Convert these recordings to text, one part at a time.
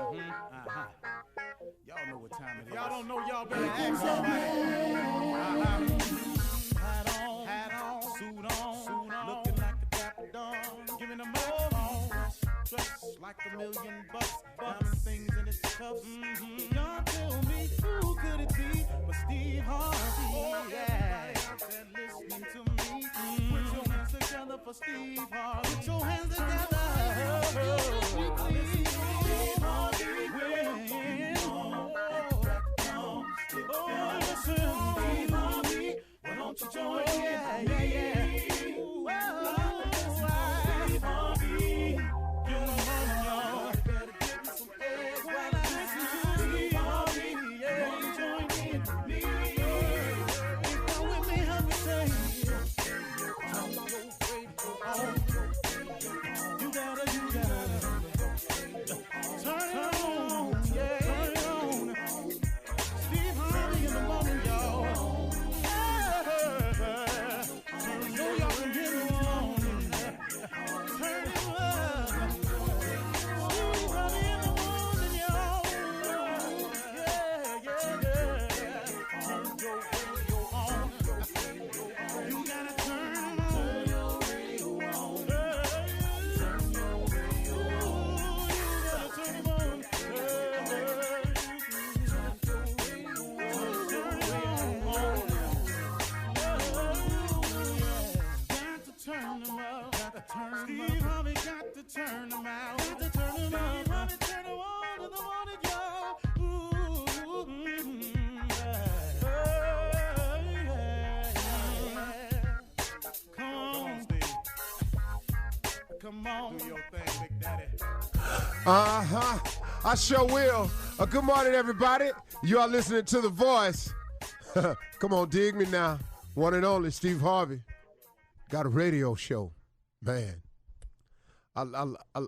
Y'all know what time it is. Y'all don't know, y'all better ask somebody. Hat on, suit on, looking like a dapper dawn, giving them all dressed like $1 million, diamond things in its cuffs. Y'all tell me who could it be but Steve Harvey? Yeah, listening to me. Put your hands together for Steve Harvey. Put your hands together. Listen to Steve Harvey. Listen, Steve Harvey. Why don't you join in? Steve Harvey got to turn them out. Got to turn them out. Steve Harvey turn them on in the morning, y'all. Come on, Steve. Come on. Do your thing, Big Daddy. I sure will. Good morning, everybody. You are listening to The Voice. Come on, dig me now. One and only Steve Harvey. Got a radio show. Man, I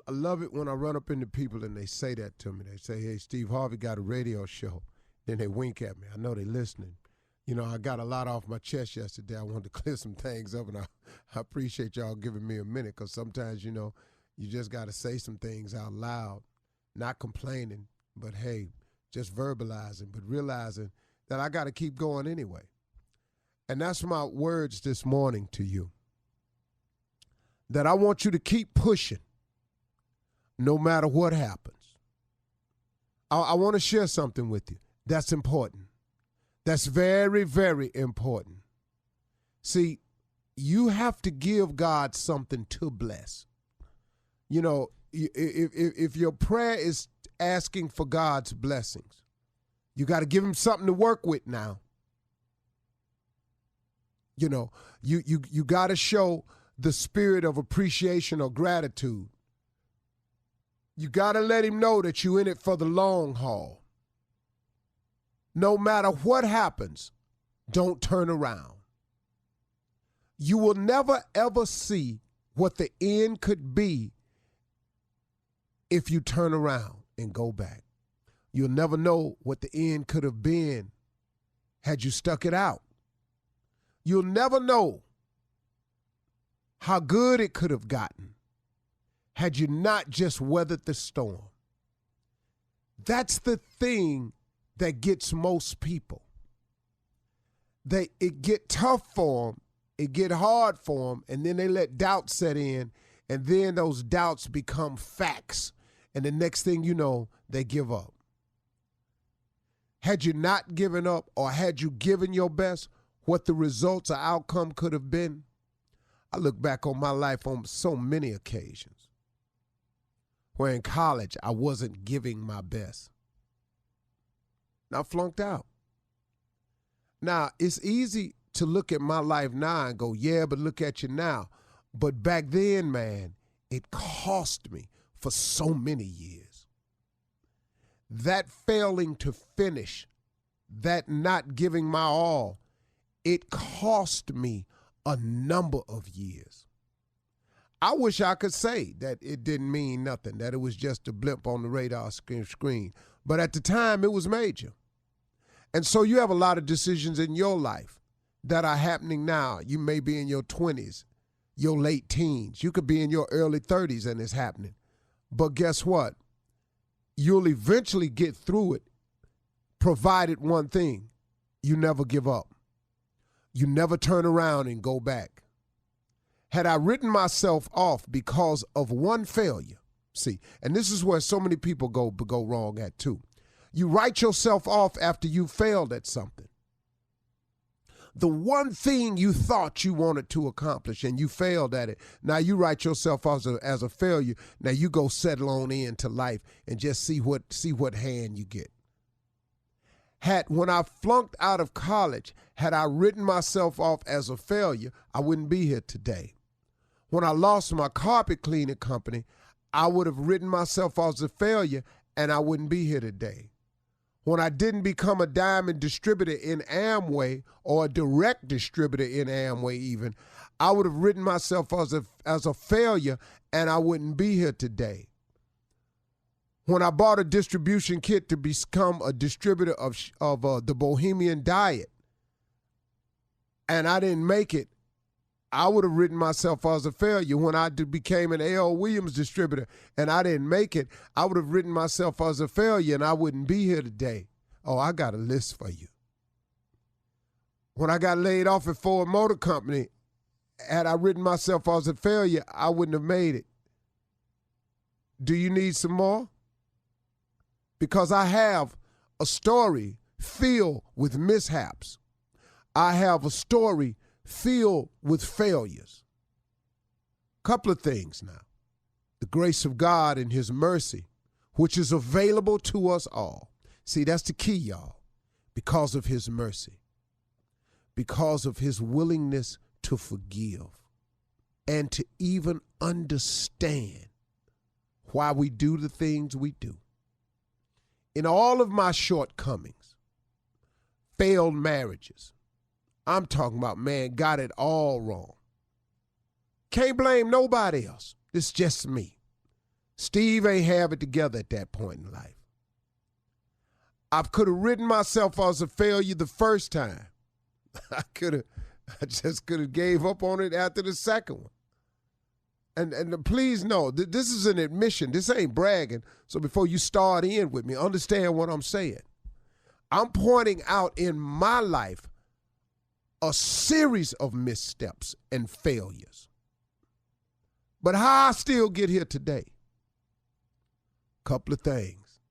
love it when I run up into people and they say that to me. They say, hey, Steve Harvey got a radio show. Then they wink at me. I know they're listening. You know, I got a lot off my chest yesterday. I wanted to clear some things up, and I appreciate y'all giving me a minute, because sometimes, you know, you just got to say some things out loud, not complaining, but, hey, just verbalizing, but realizing that I got to keep going anyway. And that's my words this morning to you. That I want you to keep pushing no matter what happens. I want to share something with you that's important. That's very, very important. See, you have to give God something to bless. You know, if your prayer is asking for God's blessings, you got to give him something to work with now. You know, you got to show the spirit of appreciation or gratitude. You got to let him know that you're in it for the long haul. No matter what happens, don't turn around. You will never, ever see what the end could be if you turn around and go back. You'll never know what the end could have been had you stuck it out. You'll never know how good it could have gotten had you not just weathered the storm. That's the thing that gets most people. It get tough for them, it get hard for them, and then they let doubt set in, and then those doubts become facts, and the next thing you know, they give up. Had you not given up, or had you given your best, what the results or outcome could have been? I look back on my life on so many occasions where in college I wasn't giving my best. I flunked out. Now, it's easy to look at my life now and go, yeah, but look at you now. But back then, man, it cost me for so many years. That failing to finish, that not giving my all, it cost me a number of years. I wish I could say that it didn't mean nothing, that it was just a blip on the radar screen. But at the time, it was major. And so you have a lot of decisions in your life that are happening now. You may be in your 20s, your late teens. You could be in your early 30s and it's happening. But guess what? you'll eventually get through it, provided one thing: you never give up. You never turn around and go back. Had I written myself off because of one failure, see, and this is where so many people go wrong at too. You write yourself off after you failed at something. The one thing you thought you wanted to accomplish and you failed at it, now you write yourself off as a failure. Now you go settle on into life and just see what hand you get. When I flunked out of college, had I written myself off as a failure, I wouldn't be here today. When I lost my carpet cleaning company, I would have written myself off as a failure and I wouldn't be here today. When I didn't become a diamond distributor in Amway or a direct distributor in Amway even, I would have written myself as a failure and I wouldn't be here today. When I bought a distribution kit to become a distributor of the Bohemian Diet and I didn't make it, I would have written myself as a failure. When I became an A.L. Williams distributor and I didn't make it, I would have written myself as a failure and I wouldn't be here today. Oh, I got a list for you. When I got laid off at Ford Motor Company, had I written myself as a failure, I wouldn't have made it. Do you need some more? Because I have a story filled with mishaps. I have a story filled with failures. Couple of things now. The grace of God and his mercy, which is available to us all. See, that's the key, y'all. Because of his mercy. Because of his willingness to forgive. And to even understand why we do the things we do. In all of my shortcomings, failed marriages, I'm talking about, man, got it all wrong. Can't blame nobody else. It's just me. Steve ain't have it together at that point in life. I could have written myself as a failure the first time. I just could have gave up on it after the second one. And please know, this is an admission. This ain't bragging. So before you start in with me, understand what I'm saying. I'm pointing out in my life a series of missteps and failures. But how I still get here today? Couple of things.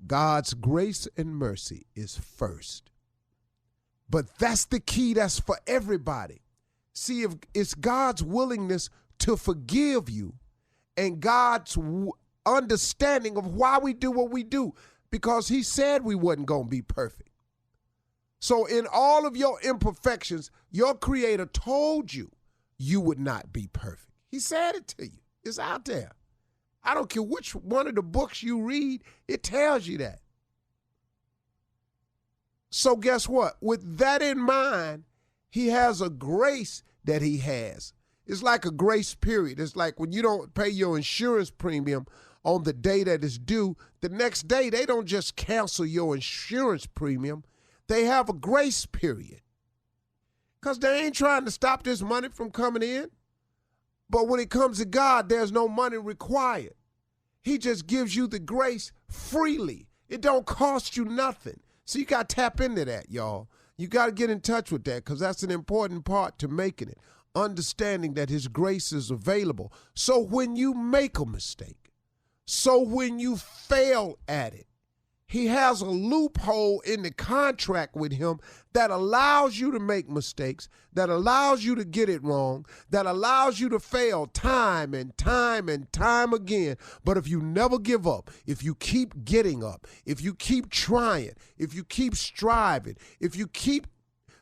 God's grace and mercy is first. But that's the key. That's for everybody. See, if it's God's willingness to forgive you and God's understanding of why we do what we do, because he said we wasn't going to be perfect. So in all of your imperfections, your creator told you you would not be perfect. He said it to you. It's out there. I don't care which one of the books you read, it tells you that. So guess what? With that in mind, he has a grace that he has. It's like a grace period. It's like when you don't pay your insurance premium on the day that it's due, the next day they don't just cancel your insurance premium. They have a grace period because they ain't trying to stop this money from coming in. But when it comes to God, there's no money required. He just gives you the grace freely. It don't cost you nothing. So you got to tap into that, y'all. You got to get in touch with that because that's an important part to making it. Understanding that his grace is available. So when you make a mistake, so when you fail at it, he has a loophole in the contract with him that allows you to make mistakes, that allows you to get it wrong, that allows you to fail time and time and time again. But if you never give up, if you keep getting up, if you keep trying, if you keep striving, if you keep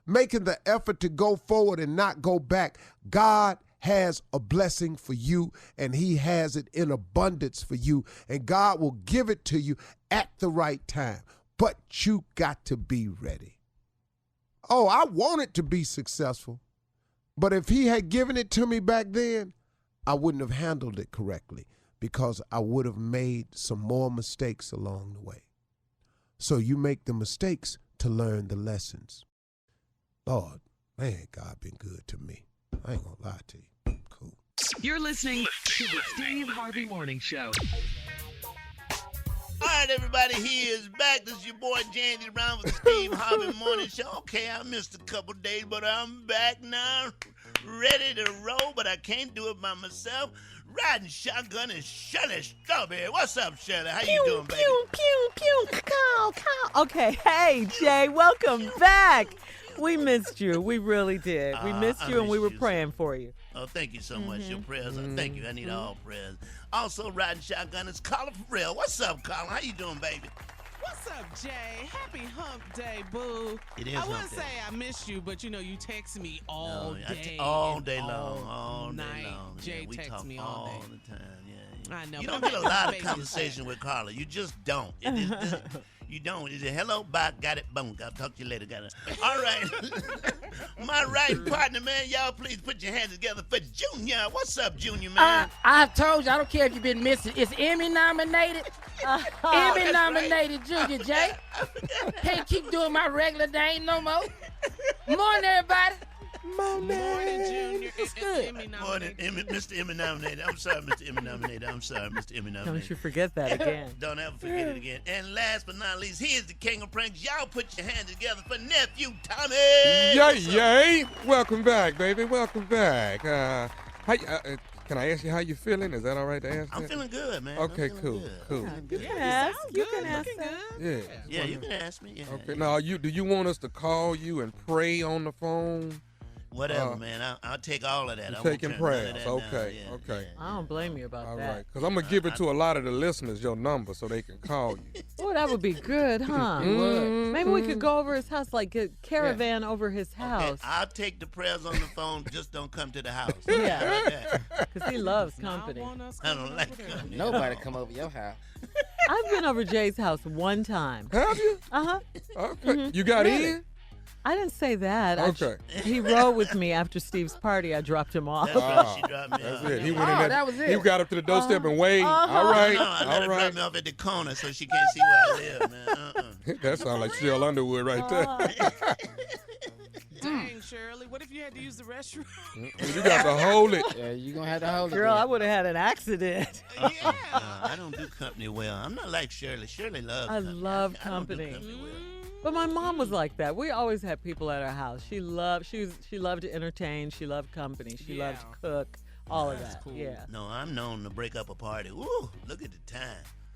making the effort to go forward and not go back, God has a blessing for you, and he has it in abundance for you, and God will give it to you at the right time. But you got to be ready. Oh, I wanted to be successful, but if he had given it to me back then, I wouldn't have handled it correctly because I would have made some more mistakes along the way. So you make the mistakes to learn the lessons. Lord, man, God been good to me. I ain't gonna lie to you. Cool. You're listening to the Steve Harvey Morning Show. All right, everybody, he is back. This is your boy, Jandy Brown with the Steve Harvey Morning Show. Okay, I missed a couple days, but I'm back now, ready to roll, but I can't do it by myself. Riding shotgun is Shirley Strawberry. What's up, Shirley? How you doing, baby? Pew, caw. Okay, hey, Jay, welcome back. We missed you. We really did. We missed you, and we were praying for you. Oh, thank you so much. Your prayers. Thank you. I need all prayers. Also, riding shotgun is Colin Farrell. What's up, Colin? How you doing, baby? What's up, Jay? Happy Hump Day, boo. It is I Hump wouldn't Day. say I missed you, but you text me all day. All day long. All All day night. long. Jay we texts talk me all day. the time. Yeah. I know. You but don't I'm get a making lot my of babies conversation with Carla. You just don't. You don't. Is it hello, bye, got it, boom. I'll talk to you later. Got it. All right. My right partner, man, y'all please put your hands together for Junior. What's up, Junior, man? I told you, I don't care if you've been missing. It's Emmy nominated. Emmy nominated Junior J. Can't keep doing my regular thing no more. Morning, everybody. Morning, Junior. It's good. Emmy Morning, nominated. Mr. Emmy nominated. I'm sorry, Mr. Emmy nominated. I'm sorry, Mr. Emmy nominated. Don't you forget that again. Don't ever forget it again. And last but not least, he is the king of pranks. Y'all put your hands together for nephew Tommy. Yay! Welcome back, baby. Welcome back. Can I ask you how you feeling? Is that all right to ask? I'm feeling good, man. Okay, I'm feeling cool, good. cool. You Yeah, can you ask. sound You good, can ask looking that. good. Yeah, you can ask me. Yeah. Okay. Now, do you want us to call you and pray on the phone? Whatever, man. I'll take all of that. You're I won't taking turn none of prayers. that Okay, down. okay. I don't blame you about All that. right, because I'm going to give it to a lot of the listeners, your number, so they can call you. Oh, that would be good, huh? Maybe we could go over his house, like a caravan over his Okay, house. I'll take the prayers on the phone. Just don't come to the house. Yeah. How about that? Because he loves Now I company. want us I don't coming like over there. company. Nobody come over your house. I've been over Jay's house one time. Have you? Uh-huh. Okay. You got in? I didn't say that. Okay. He rode with me after Steve's party. I dropped him off. That's right. She dropped me That's off. it. He went in Oh, there. that was it. He got up to the doorstep and waved. All right. No, I let her All drop right. me off at the corner so she can't see where I live, man. That sounds like Shell Underwood right there. Dang, Shirley. What if you had to use the restroom? You got to hold it. Yeah, you gonna have to hold it. Girl, I then. would have had an accident. Yeah. I don't do company well. I'm not like Shirley. Shirley loves I company. love I don't do company. company well. But my mom was like that. We always had people at our house. She loved to entertain. She loved company. She loved to cook. All of That's that. cool. Yeah. No, I'm known to break up a party. Ooh, look at the time.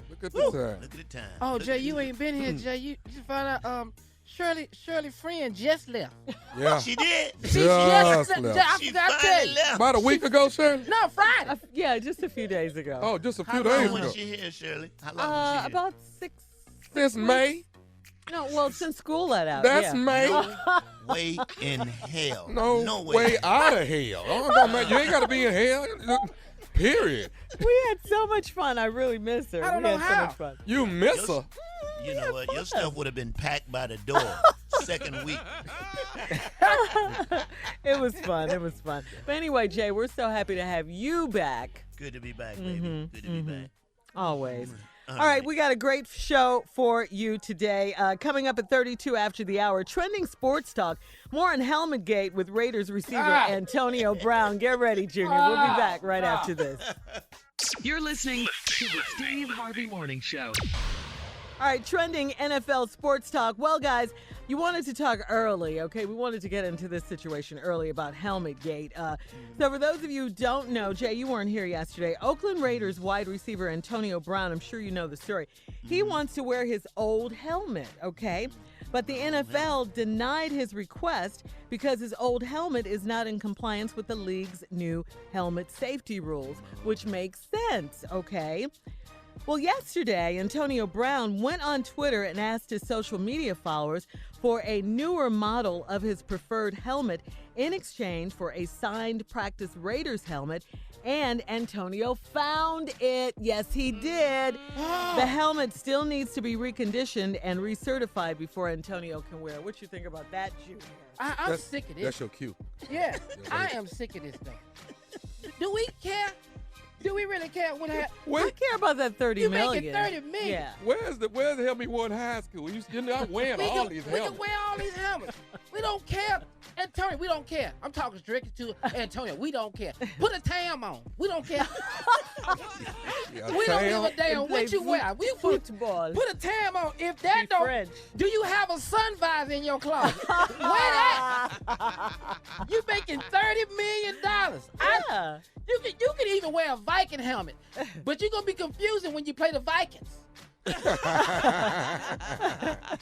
Look at the time. Look at the time. Oh, Look Jay, at you the- ain't been here, Jay. You found out Shirley friend just left. Yeah. She did. She Just just left. I She forgot to tell finally you. left. About a week ago, Shirley? No, Friday. Yeah, just a few days ago. Oh, just a How few long days was ago. she here, Shirley? How long was she here? About 6. Since May? No, well, since school let out. That's yeah. May. Way in hell. No way. way out of hell. Oh, no, man, you ain't got to be in hell. Period. We had so much fun. I really miss her. I don't we know had so how. much fun. You miss her. You know what? Your stuff would have been packed by the door. Second week. It was fun. It was fun. But anyway, Jay, we're so happy to have you back. Good to be back, baby. Good to be back. Always. All right, we got a great show for you today. Coming up at 32 after the hour, trending sports talk. More on Helmet Gate with Raiders receiver Antonio Brown. Get ready, Junior. We'll be back right after this. You're listening to the Steve Harvey Morning Show. All right, trending NFL sports talk. Well, guys, you wanted to talk early, okay? We wanted to get into this situation early about Helmet Gate. So for those of you who don't know, Jay, you weren't here yesterday. Oakland Raiders wide receiver Antonio Brown, I'm sure you know the story. He wants to wear his old helmet, okay? But the NFL denied his request because his old helmet is not in compliance with the league's new helmet safety rules, which makes sense, okay? Well, yesterday, Antonio Brown went on Twitter and asked his social media followers for a newer model of his preferred helmet in exchange for a signed practice Raiders helmet, and Antonio found it. Yes, he did. The helmet still needs to be reconditioned and recertified before Antonio can wear it. What you think about that, Junior? I'm sick of this. That's your cue. Yeah, I am sick of this stuff. Do we care? Do we really care what happened? I care about that $30 You million. making $30 million. Yeah. Where's the helmet you wore in high school? You're not wearing all these We can helmets. wear all these helmets. We don't care. Antonio, we don't care. I'm talking strictly to Antonio. We don't care. Put a tam on. We don't care. We don't give a damn what you wear. We football. Put a tam on. If that don't, French. do you have a sun visor in your closet? Wear that. You making $30 million. Yeah. You can even wear a Viking helmet, but you're gonna be confusing when you play the Vikings.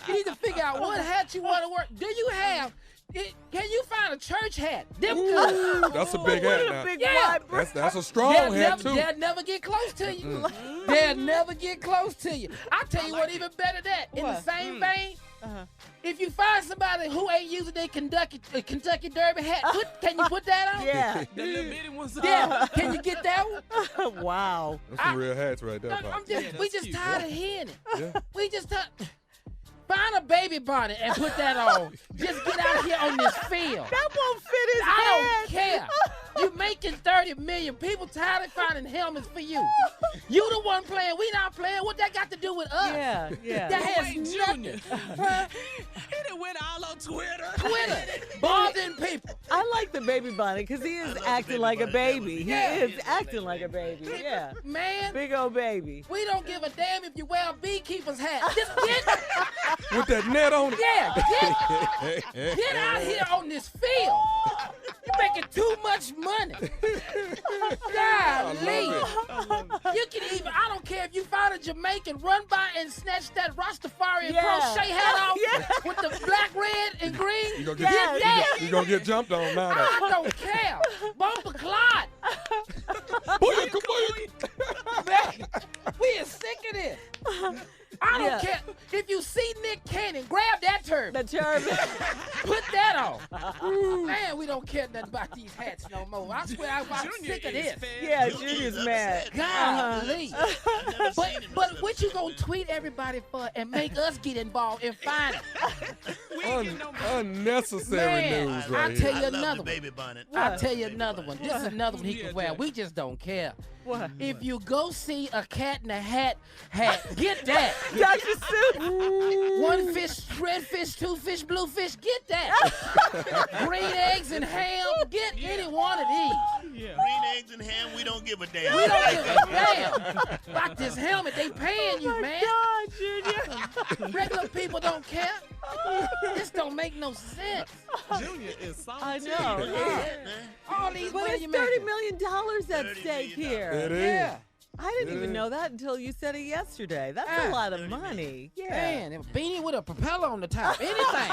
You need to figure out what hat you want to wear. Do you have? Can you find a church hat? Them good. That's a big hat now. Yeah. That's a strong hat too. They'll never get close to you. They'll never get close to you. I'll tell you what, even better than that. In the same vein, if you find somebody who ain't using their Kentucky Derby hat, can you put that on? Yeah. The little bitty ones. Yeah. Can you get that one? Wow. That's some real hats right there, Pop. We just tired of hearing it. Yeah. We just tired. Find a baby bonnet and put that on. Just get out here on this field. That won't fit his I head. don't care. You making 30 million. People tired of finding helmets for you. You the one playing. We not playing. What that got to do with us? Yeah. That has Wait, nothing. Junior. Huh? He done went all on Twitter. Bothering people. I like the baby bonnet because he is acting like a baby. He is acting like a baby. Yeah. Man, Big old baby. we don't give a damn if you wear a beekeeper's hat. Just get, With that net on it. get out here on this field. You're making too much money. Golly. You can even, I don't care if you find a Jamaican, run by and snatch that Rastafarian crochet hat off with the black, red, and green. You gonna Get that. you gonna get jumped on now. I don't care. Bumper Clyde. Booyaka. Man, we is sick of this. I don't care. If you see Nick Cannon, grab that turban. The turban. Put that on. Man, we don't care nothing about these hats no more. I swear I'm sick of this. Yeah, Junior's mad. Golly. But what you gonna tweet everybody for and make us get involved and find it? Unnecessary news right I'll here. tell you I love another the one. baby bonnet. I'll tell you another one. This is another one he can wear. Jay. We just don't care. What? If you go see a cat in a hat, get that. Dr. Seuss. One fish, red fish, two fish, blue fish, get that. Green eggs and ham, get any one of these. Yeah. Green eggs and ham, we don't give a damn. We don't give a damn about this helmet. They paying you, man. God, Junior. Regular people don't care. This don't make no sense. Junior is salty. I know. All these But money it's you $30 making. million at $30 stake million. here. It is. Yeah. I didn't It even is. know that until you said it yesterday. That's a lot of money. Yeah. Man, a beanie with a propeller on the top. Anything.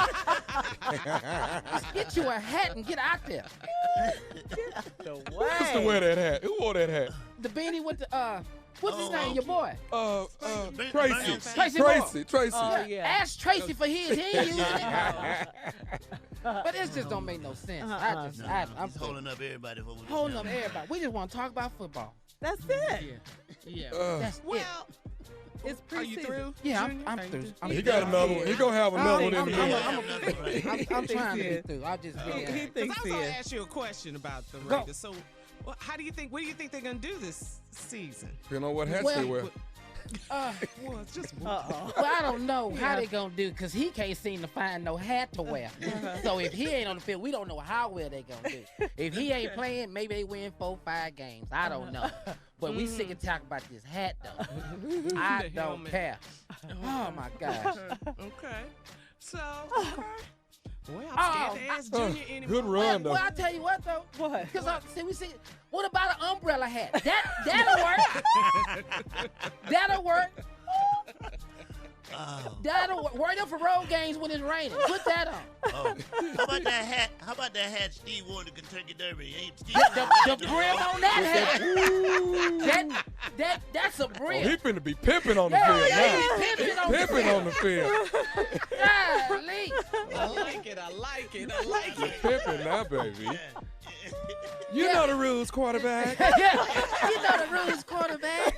Just get you a hat and get out there. The Who used to wear that hat? Who wore that hat? The beanie with the, what's his name, your boy? Tracy. Tracy. Oh, yeah. Ask Tracy for his. He ain't using it. But this just don't make no sense. I'm He's holding up everybody for what holding up everybody. We just want to talk about football. That's it. Yeah. That's it. Well, It's are you preseason. through? Yeah, Junior? I'm Are you through. He got another one. He gonna have another one in a minute. I'm trying to get through. I'll just be He there. thinks I was he going is. to ask you a question about the Go. Raiders. So, what do you think they're going to do this season? You know what hats Well, they wear. Uh, Well, it's just Uh-oh. Well, I don't know how they gonna do because he can't seem to find no hat to wear. So if he ain't on the field, we don't know how well they gonna do. If he ain't playing, maybe they win 4-5 games. I don't know. But we sick of talking about this hat though. I The don't helmet. care. Oh my gosh. Okay. So, well, Oh, I'm scared to ask Junior anymore. Good run, though. Well, I tell you what though. What? Because we see. What about an umbrella hat? That'll work. That'll work. Oh. That'll work. Worry up for road games when it's raining. Put that on. Oh. How about that hat? How about that hat Steve wore in the Kentucky Derby? Ain't Steve The brim on that hat. That's a Oh, brim. he finna be pimping on the Yeah, field yeah, now. he pimping on the Pimping on the field. Golly. I like it. I like it. I like it. Pimping now, baby. You know the rules, quarterback. Yeah, you know the rules, quarterback.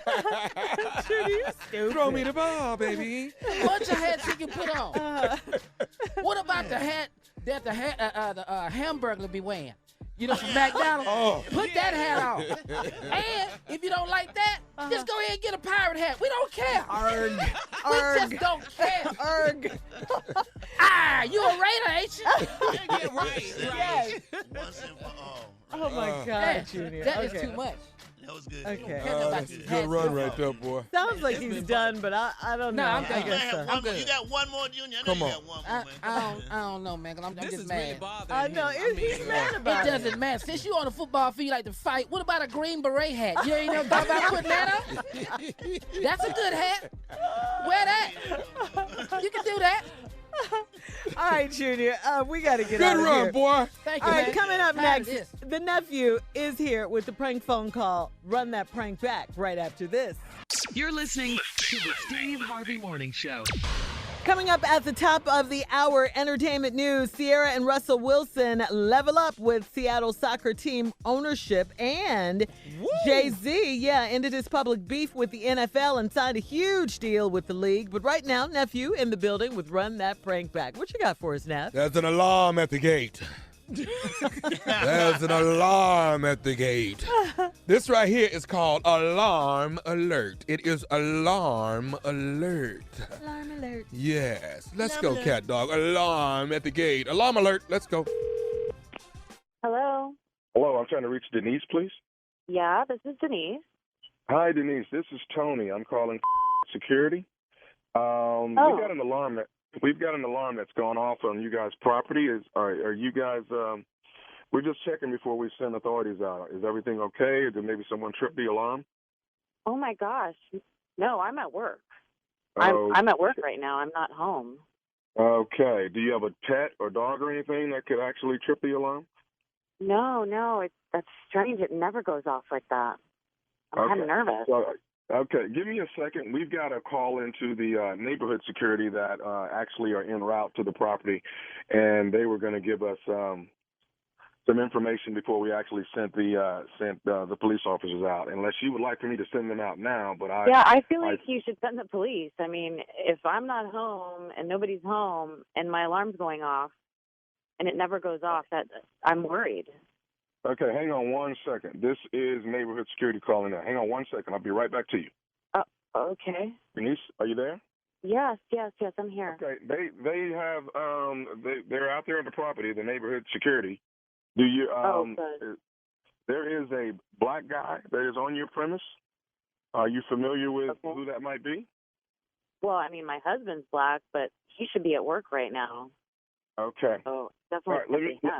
Throw me the ball, baby. Bunch of hats you can put on. What about the hat that the Hamburglar be wearing? You know, from McDonald's. Oh. Put that hat on. And if you don't like that, just go ahead and get a pirate hat. We don't care. Arg. We Arg. just don't care. Arg. You a raider, ain't you? Yeah, right. Yes. Once and for all. Oh my God, Yeah, Junior. that is Okay. too much. That was good. Okay. That's a good run right there, boy. Sounds like he's done, but I don't know. No, I'm I done. You, guess have so. one I'm more. good. You got one more, Junior? I know Come you on. got one more, man. I don't know, man, because I'm This just is mad. really bothering I know. him. He's mad It about it. doesn't matter. Since you on the football field, you like to fight, what about a green beret hat? You ain't never thought about putting that on? That's a good hat. Wear that. You can do that. All right, Junior. We got to get Good out of run, here. boy. Thank you, All right, man. coming up Tired of next, this. the nephew is here with the prank phone call. Run that prank back right after this. You're listening to the Steve Harvey Morning Show. Coming up at the top of the hour, entertainment news, Sierra and Russell Wilson level up with Seattle soccer team ownership, and Jay-Z, ended his public beef with the NFL and signed a huge deal with the league. But right now, nephew in the building with Run That Prank Back. What you got for us, Neff? There's an alarm at the gate. There's an alarm at the gate. This right here is called alarm alert. It is alarm alert. Alarm alert. Yes. Let's go, cat dog. Alarm at the gate. Alarm alert. Let's go. Hello. Hello, I'm trying to reach Denise, please. Yeah, this is Denise. Hi, Denise. This is Tony. I'm calling security. We've got an alarm that's gone off on you guys' property. Are you guys? We're just checking before we send authorities out. Is everything okay? Or did maybe someone trip the alarm? Oh my gosh. No, I'm at work. Oh, I'm at work right now. I'm not home. okay. Do you have a pet or dog or anything that could actually trip the alarm? No, that's strange. It never goes off like that. I'm kind of nervous. Okay, give me a second. We've got a call into the neighborhood security that actually are en route to the property, and they were going to give us some information before we actually sent the police officers out. Unless you would like for me to send them out now, but I feel like you should send the police. I mean, if I'm not home and nobody's home and my alarm's going off and it never goes off, that I'm worried. Okay, hang on one second. This is neighborhood security calling out. Hang on one second. I'll be right back to you. Okay. Denise, are you there? Yes, I'm here. Okay, they have they're out there on the property, the neighborhood security. Do you good. There is a black guy that is on your premise. Are you familiar with who that might be? Well, I mean, my husband's black, but he should be at work right now. Okay. So definitely All right, him.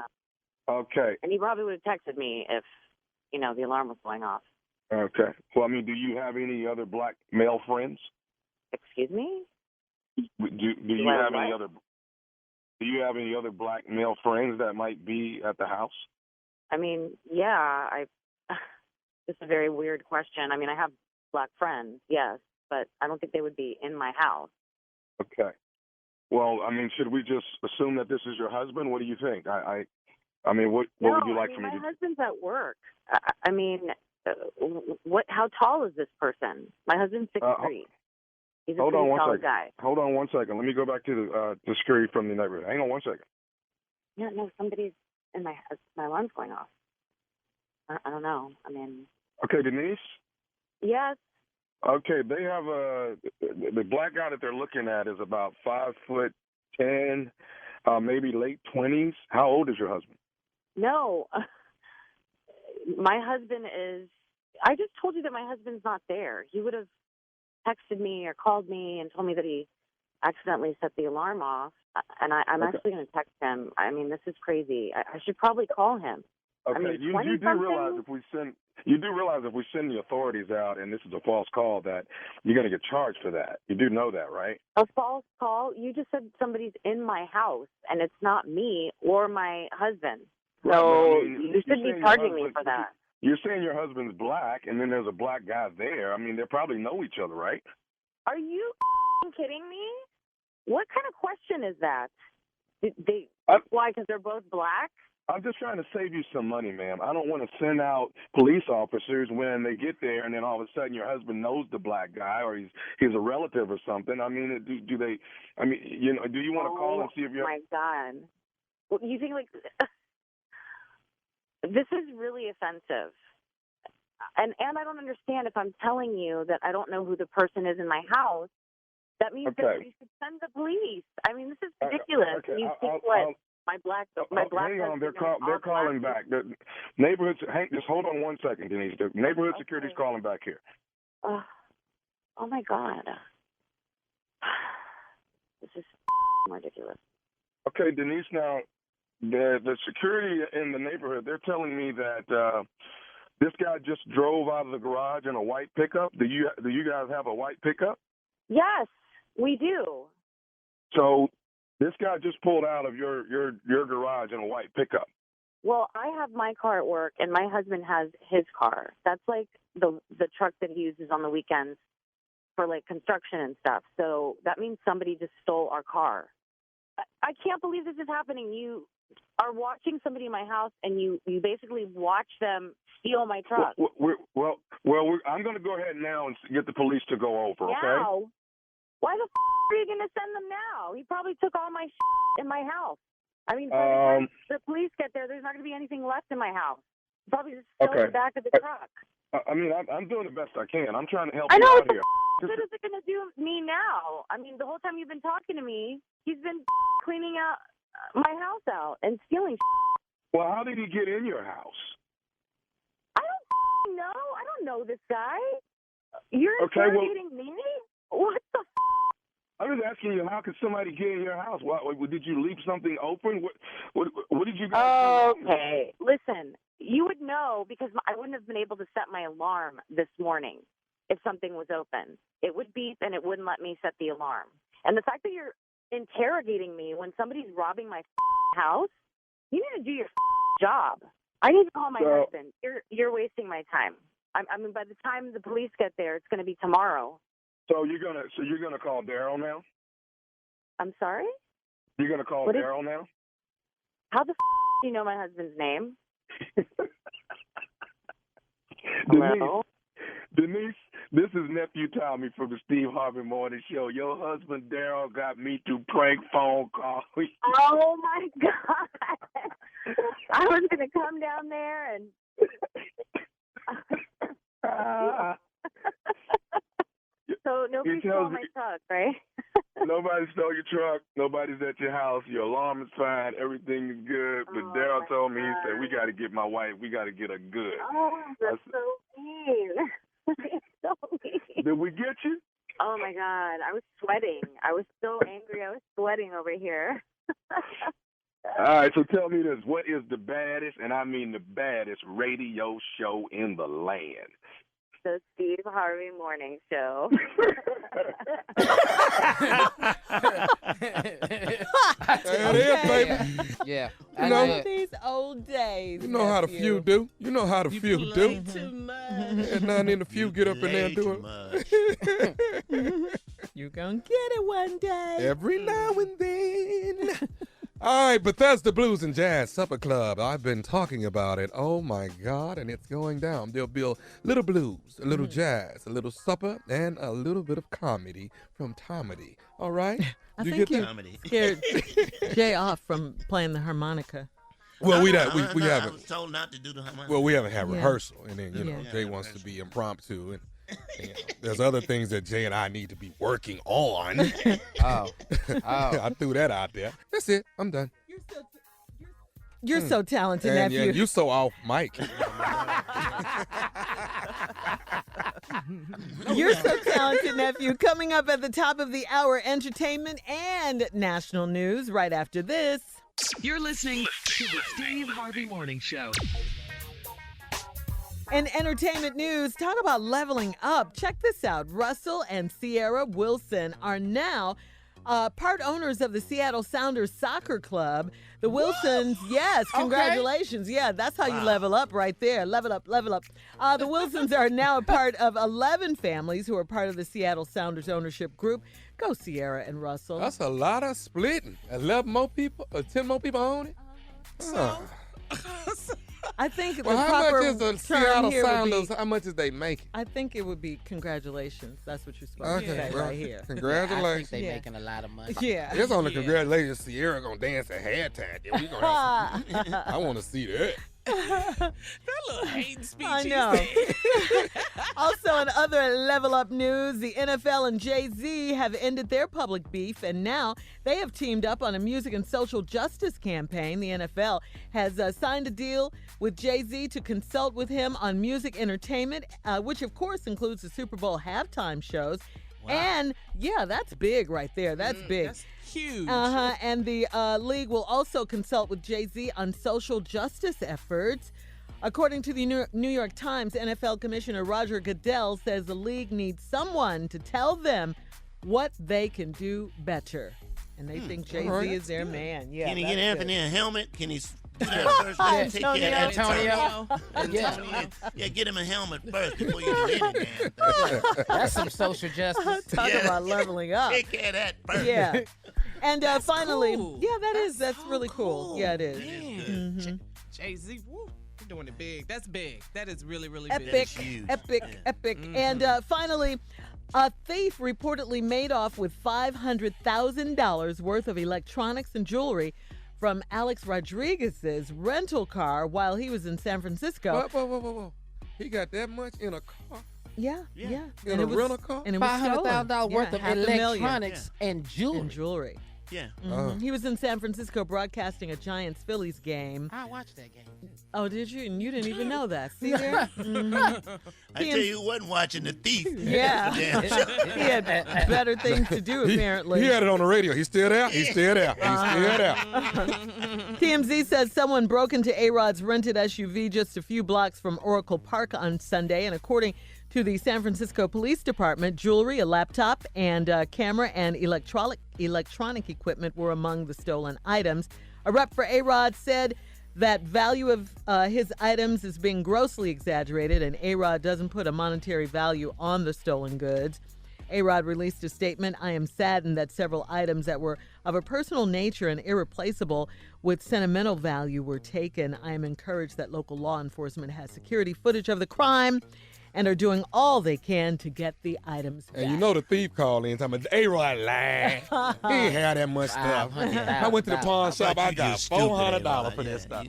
Okay. And he probably would have texted me if, the alarm was going off. Okay. Well, I mean, do you have any other black male friends? Excuse me? Do you have any other? Do you have any other black male friends that might be at the house? I mean, yeah. It's a very weird question. I mean, I have black friends, yes, but I don't think they would be in my house. Okay. Well, I mean, should we just assume that this is your husband? What do you think? I mean, what would you like for me to do? My husband's at work. I mean, how tall is this person? My husband's 6'3". He's a hold on pretty one tall second. guy. Hold on one second. Let me go back to the security from the neighborhood. Hang on one second. Yeah, no, somebody's in my alarm's going off. I don't know. I mean. Okay, Denise? Yes. Okay, they have the black guy that they're looking at is about 5'10", maybe late 20s. How old is your husband? No. My husband is. I just told you that my husband's not there. He would have texted me or called me and told me that he accidentally set the alarm off. And I'm actually going to text him. I mean, this is crazy. I should probably call him. Okay, I mean, you do realize if we send the authorities out and this is a false call that you're going to get charged for that. You do know that, right? A false call? You just said somebody's in my house and it's not me or my husband. So right, I mean, you should be charging me for that. You're saying your husband's black and then there's a black guy there. I mean, they probably know each other, right? Are you kidding me? What kind of question is that? Why? Because they're both black? I'm just trying to save you some money, ma'am. I don't want to send out police officers when they get there and then all of a sudden your husband knows the black guy or he's a relative or something. I mean, do they? I mean, do you want to call and see if you're? Oh my God! Well, you think like This is really offensive. And I don't understand if I'm telling you that I don't know who the person is in my house. That means that we should send the police. I mean, this is ridiculous. You think what? My black hang on, they're calling back. The neighborhood, just hold on 1 second, Denise. The neighborhood security's calling back here. Oh my God. This is ridiculous. Okay, Denise, now, the security in the neighborhood, they're telling me that this guy just drove out of the garage in a white pickup. Do you guys have a white pickup? Yes, we do. So this guy just pulled out of your garage in a white pickup. Well, I have my car at work, and my husband has his car. That's like the truck that he uses on the weekends for like construction and stuff. So that means somebody just stole our car. I can't believe this is happening. You are watching somebody in my house, and you basically watch them steal my truck. Well, I'm going to go ahead now and get the police to go over, okay? Now? Why the are you going to send them now? He probably took all my in my house. I mean, by the time the police get there, there's not going to be anything left in my house. Probably just stole the back of the truck. I mean, I'm doing the best I can. I'm trying to help I know, you what out the here. What is it going to do me now? I mean, the whole time you've been talking to me, he's been cleaning out my house out and stealing. Well, how did he get in your house? I don't know. I don't know this guy. You're interrogating me? What the I'm just asking you, how could somebody get in your house? Did you leave something open? What did you guys do? Okay. Listen, you would know because I wouldn't have been able to set my alarm this morning if something was open. It would beep and it wouldn't let me set the alarm. And the fact that you're interrogating me when somebody's robbing my house, you need to do your job. I need to call my husband. You're wasting my time. I mean, by the time the police get there, it's going to be tomorrow. So you're gonna call Daryl now? I'm sorry? You're gonna call Daryl now? How the do you know my husband's name? Denise, this is nephew Tommy from the Steve Harvey Morning Show. Your husband Daryl got me to prank phone call. Oh my God! I was gonna come down there and. So nobody stole my truck, right? Nobody stole your truck. Nobody's at your house. Your alarm is fine. Everything is good. But Daryl told me, he said, we got to get my wife. We got to get her good. Oh, that's so mean. So mean. Did we get you? Oh, my God. I was sweating. I was so angry. I was sweating over here. All right, so tell me this. What is the baddest, and I mean the baddest, radio show in the land? The Steve Harvey Morning Show. There it is, baby. Yeah. You know, these old days. You know how the few do. You know how the few do. Too much. And now and then the few get up in there and do it. You gonna get it one day. Every now and then. All right, Bethesda Blues and Jazz Supper Club. I've been talking about it. Oh, my God, and it's going down. There'll be a little blues, a little jazz, a little supper, and a little bit of comedy from Tomedy. All right? I think you scared Jay off from playing the harmonica. Well, we I haven't. was told not to do the harmonica. Well, we haven't had rehearsal, and then, Jay wants to be impromptu, and there's other things that Jay and I need to be working on. I threw that out there. That's it. I'm done. You're so talented, and, nephew. Yeah, you so off mic. You're so talented, nephew. Coming up at the top of the hour, entertainment and national news right after this. You're listening to the Steve Harvey Morning Show. In entertainment news, talk about leveling up. Check this out. Russell and Sierra Wilson are now part owners of the Seattle Sounders Soccer Club. The Wilsons, yes, congratulations. Okay. Yeah, that's how you level up right there. Level up, level up. The Wilsons are now a part of 11 families who are part of the Seattle Sounders ownership group. Go Sierra and Russell. That's a lot of splitting. 11 more people, 10 more people own it? I think the how proper much is the Seattle Sounders? How much is they making? I think it would be congratulations. That's what you're supposed to say right here. Congratulations. I think they're making a lot of money. Yeah. It's on the congratulations. Sierra gonna dance at halftime. Then we gonna I want to see that. That little hate speech. I know. Also, in other level up news, the NFL and Jay-Z have ended their public beef, and now they have teamed up on a music and social justice campaign. The NFL has signed a deal with Jay-Z to consult with him on music entertainment, which of course includes the Super Bowl halftime shows. Wow. And yeah, that's big right there. That's big. That's huge. And the league will also consult with Jay-Z on social justice efforts. According to the New York Times, NFL Commissioner Roger Goodell says the league needs someone to tell them what they can do better. And they think Jay-Z is their man. Yeah, can he get Anthony a helmet? Can he do that first? Take care of Antonio. Yeah, get him a helmet first before you do any damn thing. That's some social justice. Talk about leveling up. Take care of that first. Yeah. And finally, cool. that's really cool. Yeah, it is. Mm-hmm. Jay-Z, woo, you're doing it big. That's big. That is really, really epic, big. Huge. Epic. Mm-hmm. And finally, a thief reportedly made off with $500,000 worth of electronics and jewelry from Alex Rodriguez's rental car while he was in San Francisco. Whoa. He got that much in a car? Yeah. In a rental car? And it was $500,000 worth of $500,000 electronics and jewelry. Yeah. He was in San Francisco broadcasting a Giants-Phillies game. I watched that game. Oh, did you? And you didn't even know that. See there? I tell you who wasn't watching The Thief. Yeah. Damn show. He had better things to do, apparently. He had it on the radio. He's still there? He's still there. TMZ says someone broke into A-Rod's rented SUV just a few blocks from Oracle Park on Sunday, and according to the San Francisco Police Department, jewelry, a laptop, and camera and electronic equipment were among the stolen items. A rep for A-Rod said that value of his items is being grossly exaggerated, and A-Rod doesn't put a monetary value on the stolen goods. A-Rod released a statement, "I am saddened that several items that were of a personal nature and irreplaceable with sentimental value were taken. I am encouraged that local law enforcement has security footage of the crime and are doing all they can to get the items back." And you know the thief called in talking about, A-Rod lying. He ain't had that much stuff. I went to the pawn shop. I got $400 for that stuff.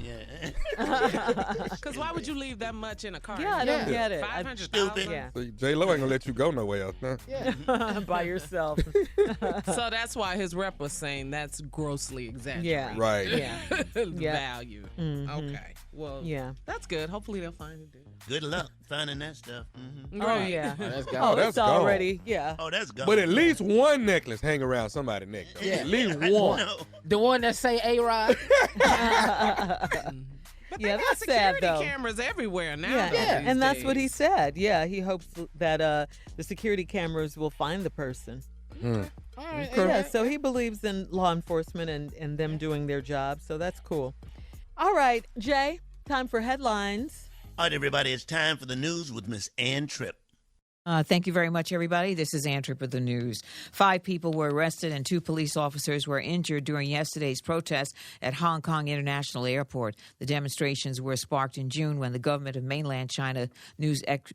Because why would you leave that much in a car? Yeah, I don't get it. $500,000. Yeah. J-Lo ain't gonna let you go nowhere else, huh? By yourself. So that's why his rep was saying that's grossly exaggerated. Yeah. Right. Yeah. The value. Okay. Well, Yeah. that's good. Hopefully they'll find it. Good luck finding that stuff. Oh, yeah. That's gone. Oh, that's it's gone. already, yeah. Oh, that's gone. But at least one necklace hang around somebody's neck, though. Yeah. At least one. No. The one that say A-Rod? Yeah, They got that's sad, though. security cameras everywhere now. Yeah, these and that's what days. he said. Yeah, he hopes that the security cameras will find the person. All right, Yeah, so he believes in law enforcement and them doing their job, so that's cool. All right, Jay, time for headlines. All right, everybody, it's time for the news with Miss Ann Tripp. Thank you very much, everybody. This is Ann Tripp with the news. 5 people were arrested and 2 police officers were injured during yesterday's protest at Hong Kong International Airport. The demonstrations were sparked in June when the government of mainland China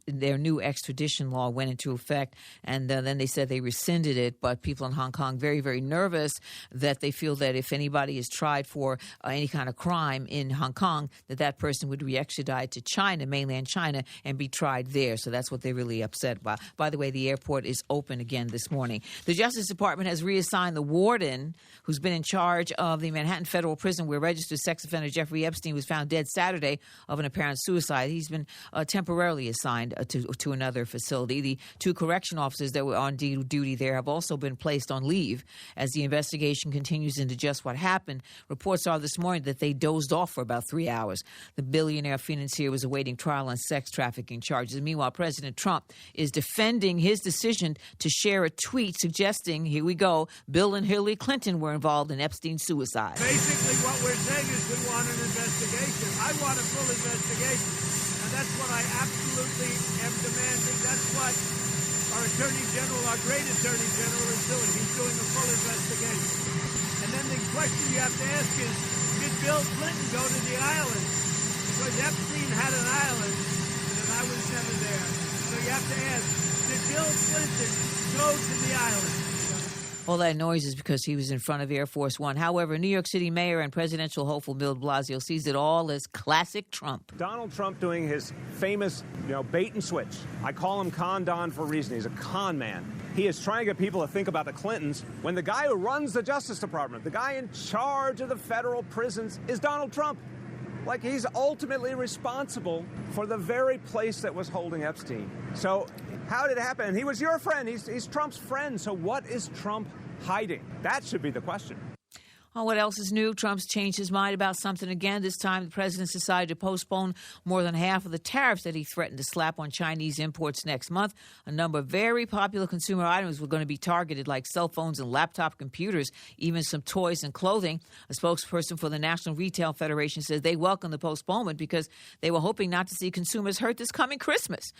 their new extradition law went into effect, and then they said they rescinded it. But people in Hong Kong very, very nervous that they feel that if anybody is tried for any kind of crime in Hong Kong, that person would be extradited to China, mainland China, and be tried there. So that's what they're really upset. By the way, the airport is open again this morning. The Justice Department has reassigned the warden who's been in charge of the Manhattan Federal Prison where registered sex offender Jeffrey Epstein was found dead Saturday of an apparent suicide. He's been temporarily assigned to another facility. The 2 correction officers that were on duty there have also been placed on leave as the investigation continues into just what happened. Reports are this morning that they dozed off for about 3 hours. The billionaire financier was awaiting trial on sex trafficking charges. Meanwhile, President Trump is defending his decision to share a tweet suggesting, here we go, Bill and Hillary Clinton were involved in Epstein's suicide. Basically, what we're saying is we want an investigation. I want a full investigation. And that's what I absolutely am demanding. That's what our Attorney General, our great Attorney General, is doing. He's doing a full investigation. And then the question you have to ask is, did Bill Clinton go to the island? Because Epstein had an island, and I was never there. So you have to ask, did Bill Clinton go to the island? All that noise is because he was in front of Air Force One. However, New York City Mayor and presidential hopeful Bill de Blasio sees it all as classic Trump. Donald Trump doing his famous, bait and switch. I call him Con Don for a reason. He's a con man. He is trying to get people to think about the Clintons when the guy who runs the Justice Department, the guy in charge of the federal prisons, is Donald Trump. Like, he's ultimately responsible for the very place that was holding Epstein. So how did it happen? And he was your friend. He's Trump's friend. So what is Trump hiding? That should be the question. Oh, what else is new? Trump's changed his mind about something again. This time, the president's decided to postpone more than half of the tariffs that he threatened to slap on Chinese imports next month. A number of very popular consumer items were going to be targeted, like cell phones and laptop computers, even some toys and clothing. A spokesperson for the National Retail Federation says they welcome the postponement because they were hoping not to see consumers hurt this coming Christmas.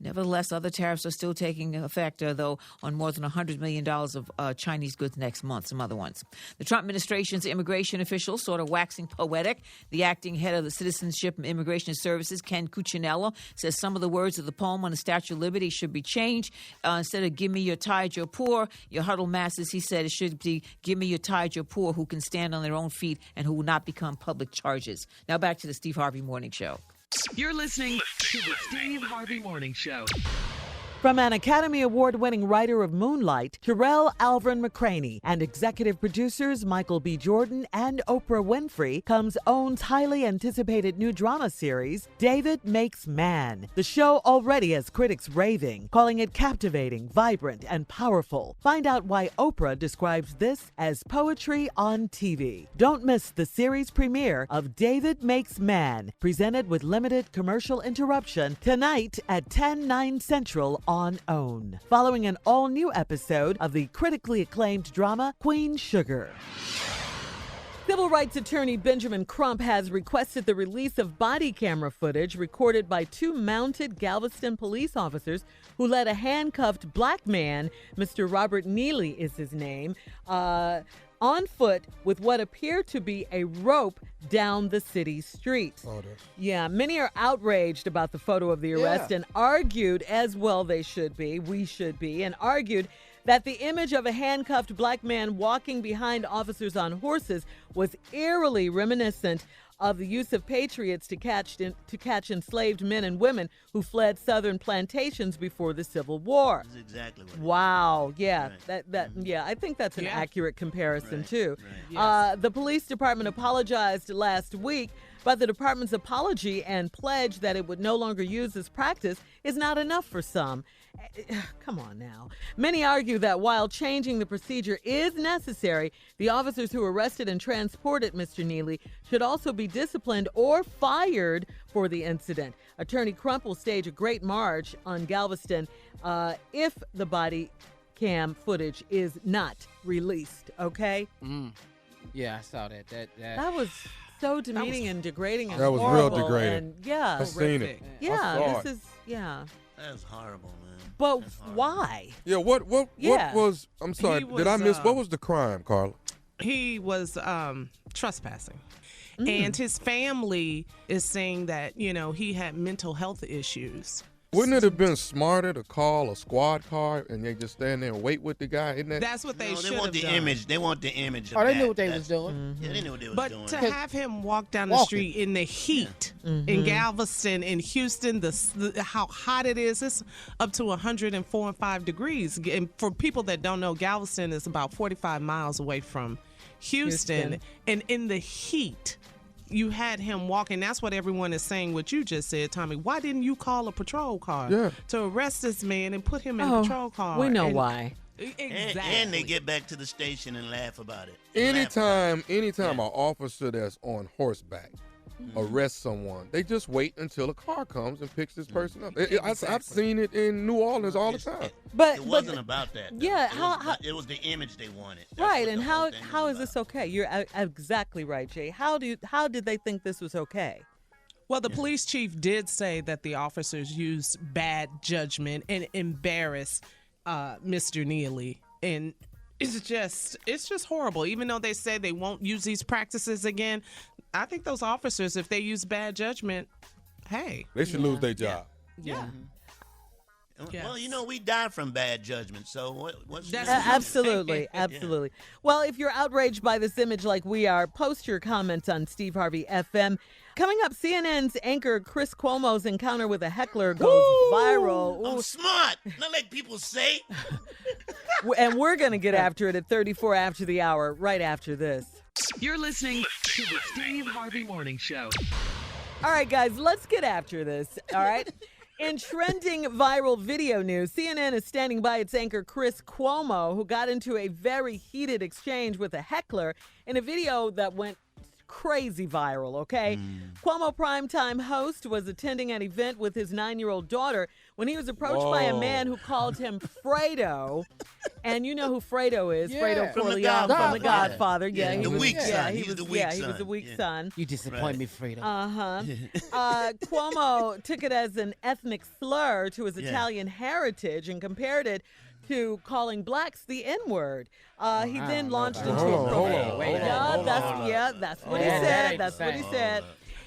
Nevertheless, other tariffs are still taking effect, though, on more than $100 million of Chinese goods next month, some other ones. The Trump administration's immigration officials sort of waxing poetic. The acting head of the Citizenship and Immigration Services, Ken Cuccinello, says some of the words of the poem on the Statue of Liberty should be changed. Instead of give me your tired, your poor, your huddled masses, he said it should be give me your tired, your poor, who can stand on their own feet and who will not become public charges. Now back to the Steve Harvey Morning Show. You're listening to the Steve Harvey Morning Show. From an Academy Award-winning writer of Moonlight, Terrell Alvin McCraney, and executive producers Michael B. Jordan and Oprah Winfrey, comes OWN's highly anticipated new drama series, David Makes Man. The show already has critics raving, calling it captivating, vibrant, and powerful. Find out why Oprah describes this as poetry on TV. Don't miss the series premiere of David Makes Man, presented with limited commercial interruption, tonight at 10/9 Central on OWN, following an all-new episode of the critically acclaimed drama Queen Sugar. Civil rights attorney Benjamin Crump has requested the release of body camera footage recorded by two mounted Galveston police officers who led a handcuffed black man, Mr. Robert Neely is his name, on foot with what appeared to be a rope down the city streets. Yeah, many are outraged about the photo of the arrest and argued, as well they should be, we should be, and argued that the image of a handcuffed black man walking behind officers on horses was eerily reminiscent of the use of patriots to catch enslaved men and women who fled southern plantations before the Civil War. That's exactly what Wow, yeah, right. Yeah, I think that's an accurate comparison too. Yes. The police department apologized last week, but the department's apology and pledge that it would no longer use this practice is not enough for some. Come on now. Many argue that while changing the procedure is necessary, the officers who arrested and transported Mr. Neely should also be disciplined or fired for the incident. Attorney Crump will stage a great march on Galveston if the body cam footage is not released, okay? Yeah, I saw that. That was so demeaning and degrading and That was horrible. real degrading. And yeah. I seen it. Yeah, this is, That's horrible, man. But That's horrible. why? Yeah, what was, I'm sorry, He did I was, miss, what was the crime, Carla? He was trespassing. And his family is saying that, he had mental health issues. Wouldn't it have been smarter to call a squad car and they just stand there and wait with the guy? Isn't that? That's what they should They want have the done. image. They want the image. Of Oh, they that. knew what they was doing. Yeah, they knew what they was But doing. to have him walk down the Walking. street in the heat in Galveston, in Houston, how hot it is, it's up to 104 and 5 degrees. And for people that don't know, Galveston is about 45 miles away from Houston. And in the heat, you had him walking. That's what everyone is saying, what you just said, Tommy. Why didn't you call a patrol car to arrest this man and put him in a patrol car? We know why. Exactly. And they get back to the station and laugh about it. Anytime an officer that's on horseback arrests someone, they just wait until a car comes and picks this person up. I've seen it in New Orleans all the time. But It wasn't about that. though. Yeah, It was the image they wanted. That's right, what and the whole thing how was is this about. okay? You're exactly right, Jay. How did they think this was okay? Well, the police chief did say that the officers used bad judgment and embarrassed Mr. Neely. And it's just horrible. Even though they say they won't use these practices again, I think those officers, if they use bad judgment, hey. They should lose their job. Yeah. Yes. Well, we die from bad judgment. So what's Absolutely, absolutely. Well, if you're outraged by this image like we are, post your comments on Steve Harvey FM. Coming up, CNN's anchor Chris Cuomo's encounter with a heckler goes viral. I'm smart, not like people say. And we're going to get after it at 34 after the hour, right after this. You're listening to the Steve Harvey Morning Show. All right, guys, let's get after this, all right? In trending viral video news, CNN is standing by its anchor Chris Cuomo, who got into a very heated exchange with a heckler in a video that went crazy viral, okay? Cuomo primetime host was attending an event with his 9-year-old daughter when he was approached by a man who called him Fredo. And you know who Fredo is. Fredo Corleone from The Godfather. Yeah, he the was weak son. He was the weak son. You disappoint me, Fredo. Cuomo took it as an ethnic slur to his Italian heritage and compared it to calling blacks the N-word. He then launched into a profanity. That's what he said. That's what he said.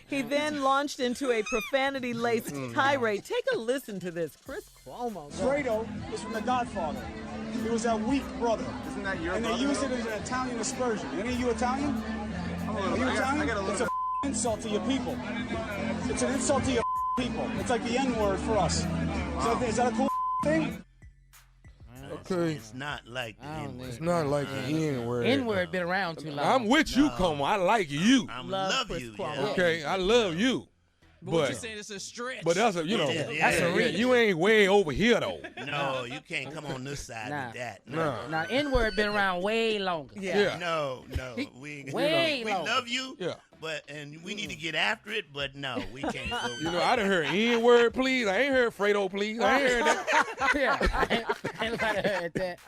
He then launched into a profanity-laced tirade. Take a listen to this. Chris Cuomo. Fredo is from The Godfather. He was that weak brother. Isn't that your And brother? they used it as an Italian aspersion. Any of you Italian? Are you Italian? It's a insult to your people. It's an insult to your people. It's like the N-word for us. So is that a cool thing? Okay. It's not like the N-word. It's not like the N-word. N-word been around too long. I'm with you, Como. I like you. I Love love Chris you. Cuomo. Yeah. Okay, I love you. But what But you're saying is a stretch. that's That's a reach. you ain't way over here though. No, you can't come on this side Nah. with that. No. Now, N-word been around way longer. Yeah. No, we ain't. Way we longer. love you. Yeah. And we need to get after it, but no, we can't go. You know, I done heard N-word, please. I ain't heard Fredo, please. I ain't heard that. Yeah, I ain't nobody heard that.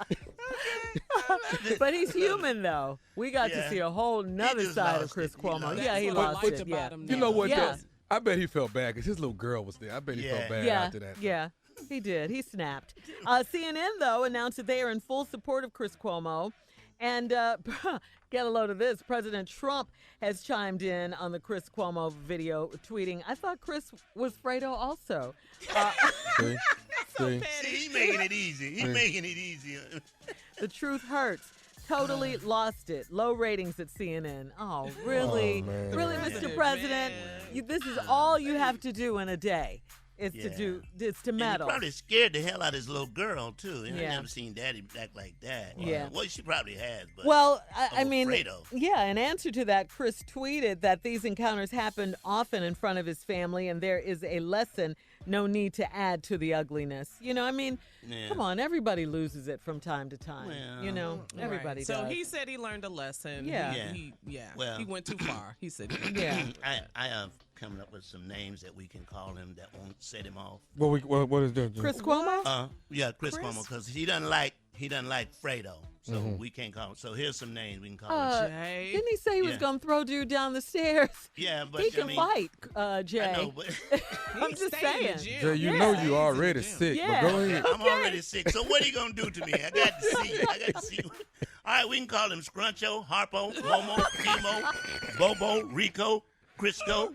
But he's human, though. We got to Yeah. see a whole nother just side of lost Chris it. He Cuomo. lost Yeah, it. he That's what I lost liked it. about him You know what? Yeah. Though? I bet he felt bad because his little girl was there. I bet he felt Yeah. bad Yeah, after that. yeah, he did. He snapped. CNN, though, announced that they are in full support of Chris Cuomo. And get a load of this. President Trump has chimed in on the Chris Cuomo video, tweeting, "I thought Chris was Fredo also." See? See? See, he making it easy. He making it easier. The truth hurts. Totally lost it. Low ratings at CNN. Oh, really? man. Really, Mr. President? This is all you have to do in a day. It's Yeah. it's to And he meddle. probably scared the hell out of his little girl too. You know, Yeah. I've never seen Daddy act like that. Yeah. Well, she probably has. But Well, I I'm mean, Fredo. yeah, in answer to that, Chris tweeted that these encounters happened often in front of his family, and there is a lesson, no need to add to the ugliness. You know, I mean, Yeah. come on, everybody loses it from time to time. Well, you know, everybody So does. he said he learned a lesson. Yeah. Well- He went too far. He said. Yeah. I have coming up with some names that we can call him that won't set him off. What is that? Chris Cuomo? Yeah, Chris Cuomo, because he doesn't like Fredo, so we can't call him. So here's some names we can call him. Jay. Didn't he say he was Yeah. going to throw dude down the stairs? Yeah, but He I can mean, fight, Jay. I know, but I'm just saying. Jay, you know you already sick, Yeah. but go ahead. I'm already sick. So what are you gonna do to me? I got to see. All right, we can call him Scruncho, Harpo, Momo, Timo, Bobo, Rico, Crisco,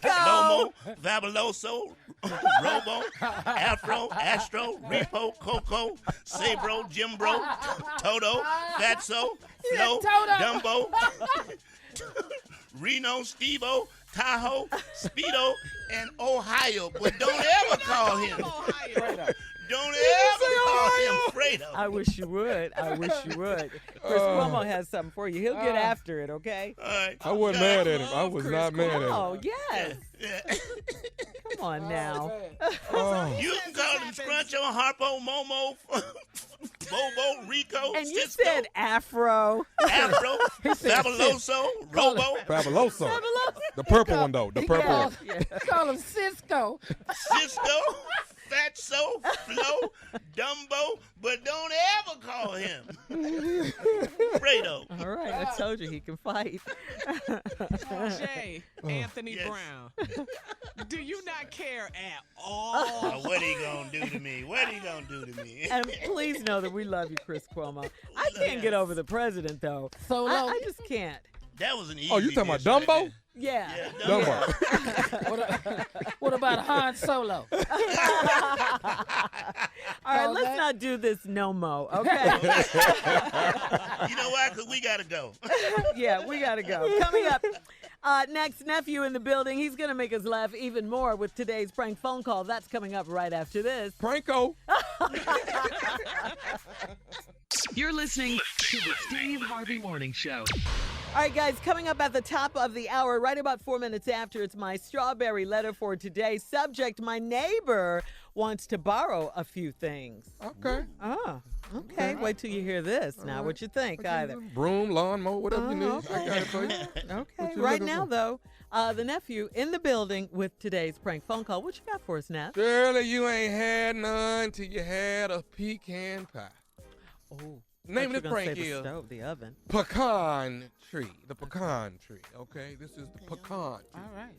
Lomo, Fabuloso, Robo, Afro, Astro, Repo, Coco, Sabro, Jimbro, Toto, Fatso, Flo, Dumbo, Reno, Stevo, Tahoe, Speedo, and Ohio. But don't ever call him. Don't ever call him Fredo. I wish you would. Chris Cuomo has something for you. He'll get after it, okay? All right. I wasn't mad at him. I was Chris not mad at him. Oh, yes. Yeah. Come on now. Oh. You can call him Scruncho, Harpo, Momo, Bobo, Rico, And you Cisco, said Afro. Afro, Fabuloso, Robo, Fabuloso. The purple one, though. The purple one. Call him Cisco. Cisco, Fatso, Flo, Dumbo, but don't ever call him Fredo. All right, I told you he can fight. Jay, Anthony Yes. Brown. Do you not care at all? Oh, what he gonna do to me? What he gonna do to me? And please know that we love you, Chris Cuomo. I can't get over the president, though. So I long. just can't. That was an easy. Oh, you talking about dish right Dumbo? there. Yeah. Don't worry. What about Han Solo? All right, let's not do this no mo, okay? You know why? Because we got to go. Yeah, we got to go. Coming up, next, nephew in the building. He's going to make us laugh even more with today's prank phone call. That's coming up right after this. Pranko. You're listening to the Steve Harvey Morning Show. All right, guys, coming up at the top of the hour, right about 4 minutes after, it's my strawberry letter for today. Subject, my neighbor wants to borrow a few things. Okay. Oh, okay. Wait till you hear this. Now, what you think, either? Broom, lawnmower, whatever you need. Okay. I got it for you. Okay. Right now, though, the nephew in the building with today's prank phone call. What you got for us, Neff? Shirley, you ain't had none till you had a pecan pie. Oh. Name of the prank is is the oven. pecan tree. The pecan tree. Okay, this is the pecan tree. All right.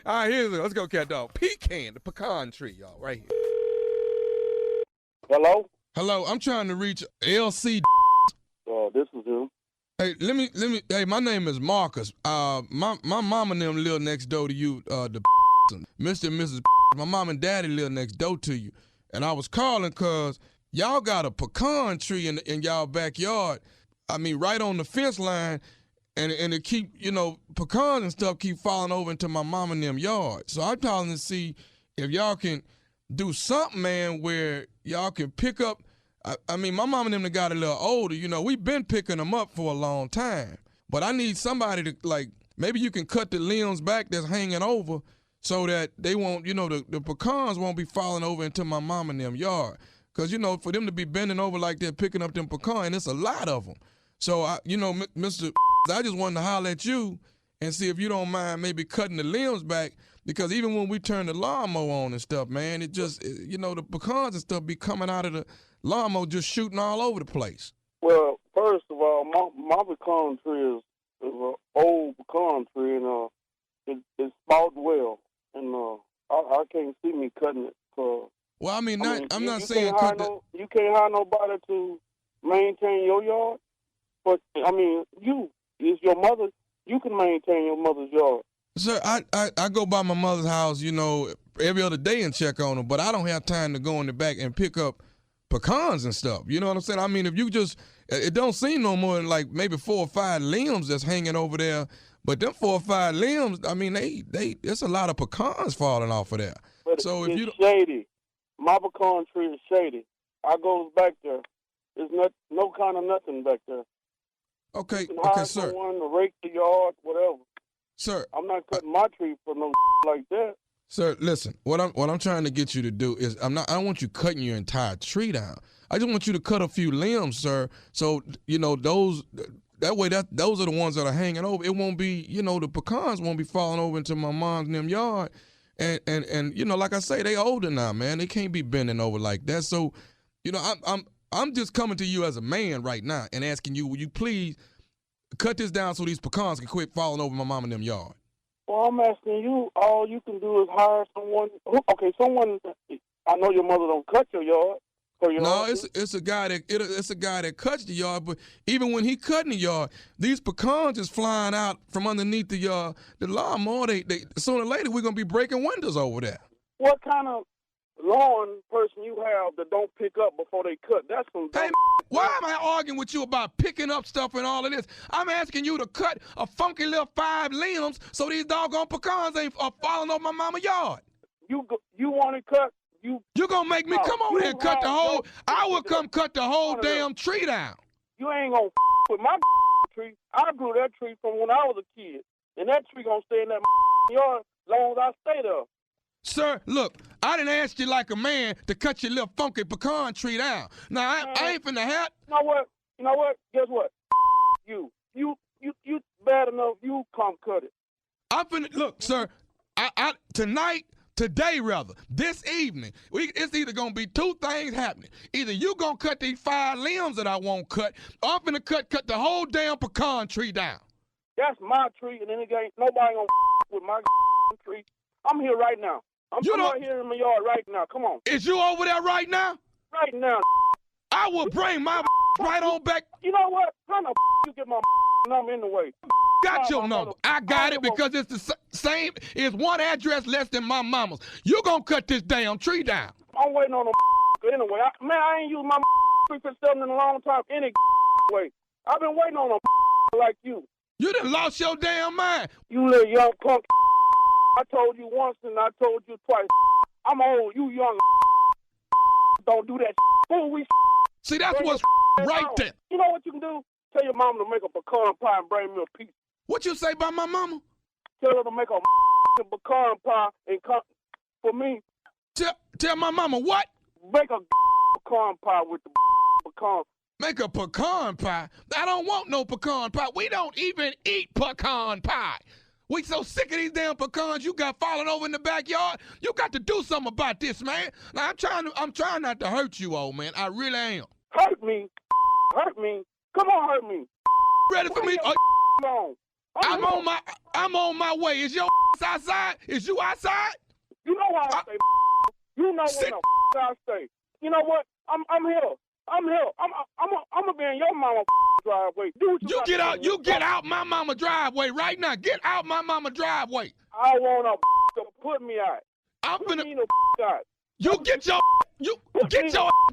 All right, here's it. Let's go, cat dog. Pecan, the pecan tree, y'all, right here. Hello? Hello, I'm trying to reach LC. This is him. Hey, let me. Hey, my name is Marcus. My mom and them live next door to you. The Mr. and Mrs. My mom and daddy live next door to you, and I was calling cause y'all got a pecan tree in y'all backyard. I mean, right on the fence line, and it keep, pecans and stuff keep falling over into my mom and them yard. So I'm calling to see if y'all can do something, man, where y'all can pick up. I mean, my mom and them that got a little older, we've been picking them up for a long time. But I need somebody to, maybe you can cut the limbs back that's hanging over so that they won't, the pecans won't be falling over into my mom and them yard. Because, for them to be bending over like they're picking up them pecans, it's a lot of them. So, Mr. I just wanted to holler at you and see if you don't mind maybe cutting the limbs back. Because even when we turn the lawnmower on and stuff, man, it just, the pecans and stuff be coming out of the lawnmower just shooting all over the place. Well, first of all, my pecan tree is an old pecan tree, and it's sprouted well. And I can't see me cutting it. Well, I mean, I'm not you saying cut you can't hire nobody to maintain your yard. But, I mean, it's your mother. You can maintain your mother's yard. Sir, I go by my mother's house, every other day and check on her, but I don't have time to go in the back and pick up pecans and stuff. You know what I'm saying? I mean, if you just, it don't seem no more than like maybe 4 or 5 limbs that's hanging over there, but them 4 or 5 limbs, I mean, there's a lot of pecans falling off of there. But so it's if you shady. My pecan tree is shady. I goes back there. There's no kind of nothing back there. Okay, you can hire sir. someone to rake the yard, whatever. Sir, I'm not cutting my tree for no like that. Sir, listen. What I'm trying to get you to do is I don't want you cutting your entire tree down. I just want you to cut a few limbs, sir. So those are the ones that are hanging over. It won't be the pecans won't be falling over into my mom's and them yard. And like I say, they older now, man. They can't be bending over like that. So, I'm just coming to you as a man right now and asking you, will you please cut this down so these pecans can quit falling over my mom and them yard? Well, I'm asking you, all you can do is hire someone. Okay, I know your mother don't cut your yard. No, it's a guy that cuts the yard, but even when he cutting the yard, these pecans is flying out from underneath the lawnmower. They sooner or later we're gonna be breaking windows over there. What kind of lawn person you have that don't pick up before they cut? That's some. Hey, why am I arguing with you about picking up stuff and all of this? I'm asking you to cut a funky little 5 limbs so these doggone pecans ain't falling over my mama's yard. You want to cut? You're going to make me come over here and cut the whole... I will come cut the whole damn tree down. You ain't going to with my tree. I grew that tree from when I was a kid. And that tree going to stay in that yard as long as I stay there. Sir, look, I didn't ask you like a man to cut your little funky pecan tree down. Now, I ain't finna help. You know what? Guess what? You bad enough, you come cut it. I'm finna... Look, sir, Today, this evening, it's either going to be 2 things happening. Either you going to cut these 5 limbs that I won't cut, or I'm going to cut the whole damn pecan tree down. That's my tree, and then ain't nobody going to with my tree. I'm here right now. I'm right here in my yard right now. Come on. Is you over there right now? Right now. I will bring my right on back. You know what? How the you get my number in the way? got your number. I got it because it's the same. It's one address less than my mama's. You gonna cut this damn tree down. I'm waiting on anyway. I ain't used my 357 in a long time any way. I've been waiting on like you. You done lost your damn mind. You little young punk. I told you once and I told you twice. I'm old. You young. Don't do that. Fool, we. See, that's what's right there. You know what you can do? Tell your mama to make a pecan pie and bring me a piece. What you say about my mama? Tell her to make a pecan pie and come for me. Tell my mama what? Make a pecan pie with the pecan. Make a pecan pie? I don't want no pecan pie. We don't even eat pecan pie. We so sick of these damn pecans you got falling over in the backyard. You got to do something about this, man. Now, I'm trying not to hurt you, old man. I really am. Hurt me? Hurt me? Come on, hurt me. Ready for me? I'm on my way. Is your outside? Is you outside? You know how I stay. You know when the I stay. You know what? I'm here. I'm here. I'm gonna be in your mama driveway. You get out. You get out my mama driveway right now. Get out my mama driveway. I want to put me out. I'm finna out. You get your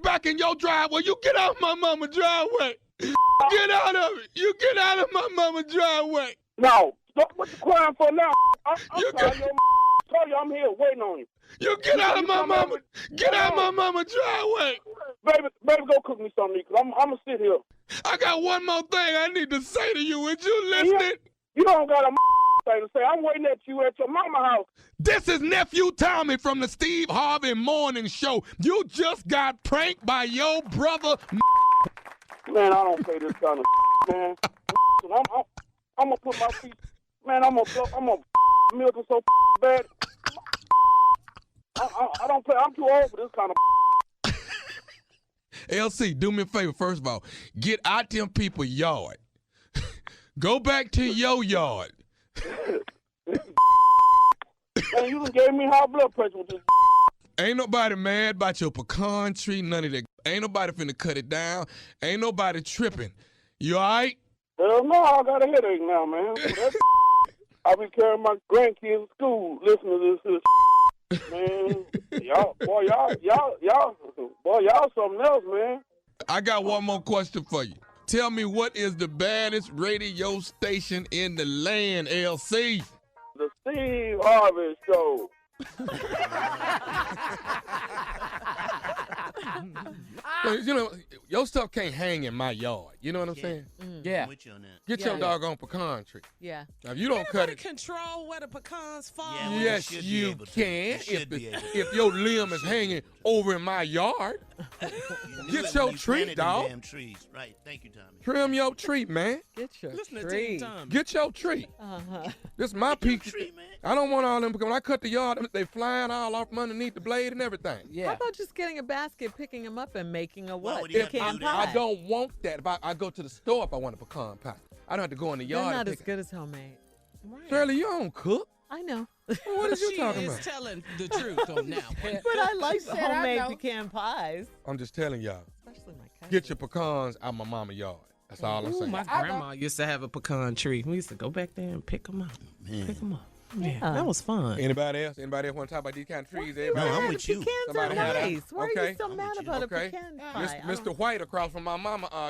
back in your driveway. You get out my mama driveway. Get out of it. You get out of my mama driveway. No. What you crying for now? I'm sorry, tell you I'm here waiting on you. You get out of my mama. Get out of my mama driveway. Baby, go cook me something because I'm going to sit here. I got one more thing I need to say to you. Would you listen? You don't got a thing to say. I'm waiting at you at your mama house. This is Nephew Tommy from the Steve Harvey Morning Show. You just got pranked by your brother. Man, I don't say this kind of man. I'm going to put my feet. Man, I'm going to milk it so bad. I don't play. I'm too old for this kind of. LC, do me a favor, first of all. Get out them people's yard. Go back to your yard. Man, you done gave me high blood pressure with this. Ain't nobody mad about your pecan tree, none of that. Ain't nobody finna cut it down. Ain't nobody tripping. You all right? Hell no, I got a headache now, man. I'll be carrying my grandkids to school listening to this. Man, y'all something else, man. I got one more question for you. Tell me, what is the baddest radio station in the land, LC? The Steve Harvey Show. You know, your stuff can't hang in my yard. You know what I'm saying? Yeah. Get your doggone pecan tree. Yeah. Now, if you don't cut it. Control where the pecans fall. Yeah, yes, you can. If your limb is hanging over in my yard, get your tree, dog. Damn trees. Right. Thank you, Tommy. Trim your tree, man. Get your tree. Get your tree. This is my piece. Tree, man. I don't want all them because when I cut the yard, they flying all off from underneath the blade and everything. How about just getting a basket, picking them up, and making a what? Pecan pie. I don't want that. If I go to the store if I want a pecan pie. I don't have to go in the yard. They're not as good as homemade. Right. Shirley, you don't cook. I know. What are you talking about? She is telling the truth on now. But I like homemade pecan pies. I'm just telling y'all. Especially my cousin. Get your pecans out my mama's yard. That's all I'm saying. My grandma used to have a pecan tree. We used to go back there and pick them up. Pick them up. Yeah, that was fun. Anybody else? Anybody else want to talk about these kind of trees? No, I'm with you. Pecans are nice. Why are you so mad about a pecan pie? Mr. White across from my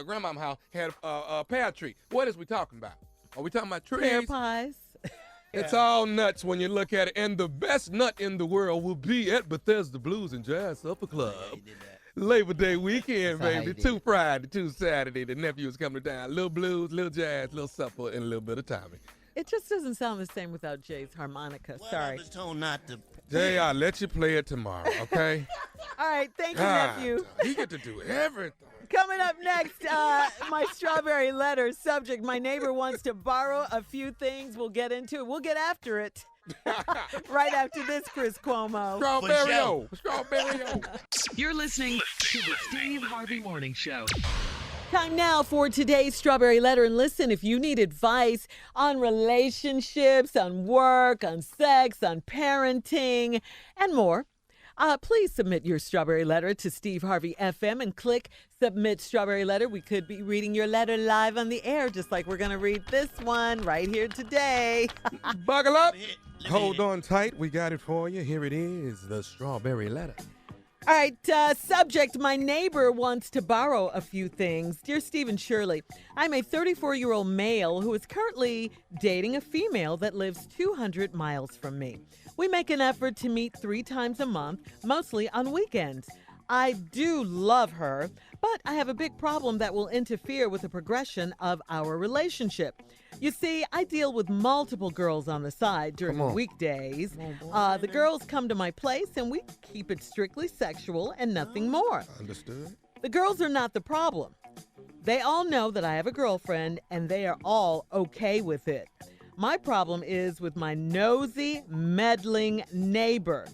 grandmama's house had a pear tree. What is we talking about? Are we talking about trees? Pear pies. It's all nuts when you look at it. And the best nut in the world will be at Bethesda Blues and Jazz Supper Club. Labor Day weekend, baby. 2 Friday, 2 Saturday. The nephews coming down. Little blues, little jazz, little supper, and a little bit of Tommy. It just doesn't sound the same without Jay's harmonica. Well, Sorry. I was told not to. Jay, I'll let you play it tomorrow, okay? All right, thank you, nephew. He get to do everything. Coming up next, my strawberry letter subject. My neighbor wants to borrow a few things. We'll get into it. We'll get after it. Right after this, Chris Cuomo. Strawberry-o. You're listening to the Steve Harvey Morning Show. Time now for today's Strawberry Letter. And listen, if you need advice on relationships, on work, on sex, on parenting, and more, Please submit your strawberry letter to Steve Harvey FM and click Submit Strawberry Letter. We could be reading your letter live on the air, just like we're going to read this one right here today. Buckle up. Hold on tight. We got it for you. Here it is, the strawberry letter. All right, subject, my neighbor wants to borrow a few things. Dear Steve and Shirley, I'm a 34-year-old male who is currently dating a female that lives 200 miles from me. We make an effort to meet 3 times a month, mostly on weekends. I do love her, but I have a big problem that will interfere with the progression of our relationship. You see, I deal with multiple girls on the side during weekdays. The girls come to my place and we keep it strictly sexual and nothing more. Understood. The girls are not the problem. They all know that I have a girlfriend and they are all okay with it. My problem is with my nosy, meddling neighbor.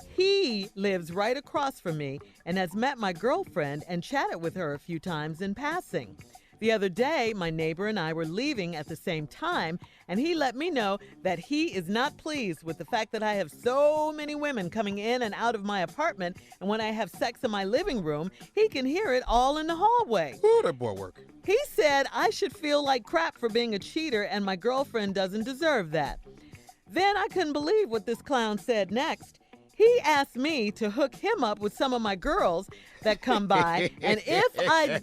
He lives right across from me and has met my girlfriend and chatted with her a few times in passing. The other day, my neighbor and I were leaving at the same time, and he let me know that he is not pleased with the fact that I have so many women coming in and out of my apartment, and when I have sex in my living room, he can hear it all in the hallway. Ooh, that boy work. He said I should feel like crap for being a cheater, and my girlfriend doesn't deserve that. Then I couldn't believe what this clown said next. He asked me to hook him up with some of my girls that come by, and if I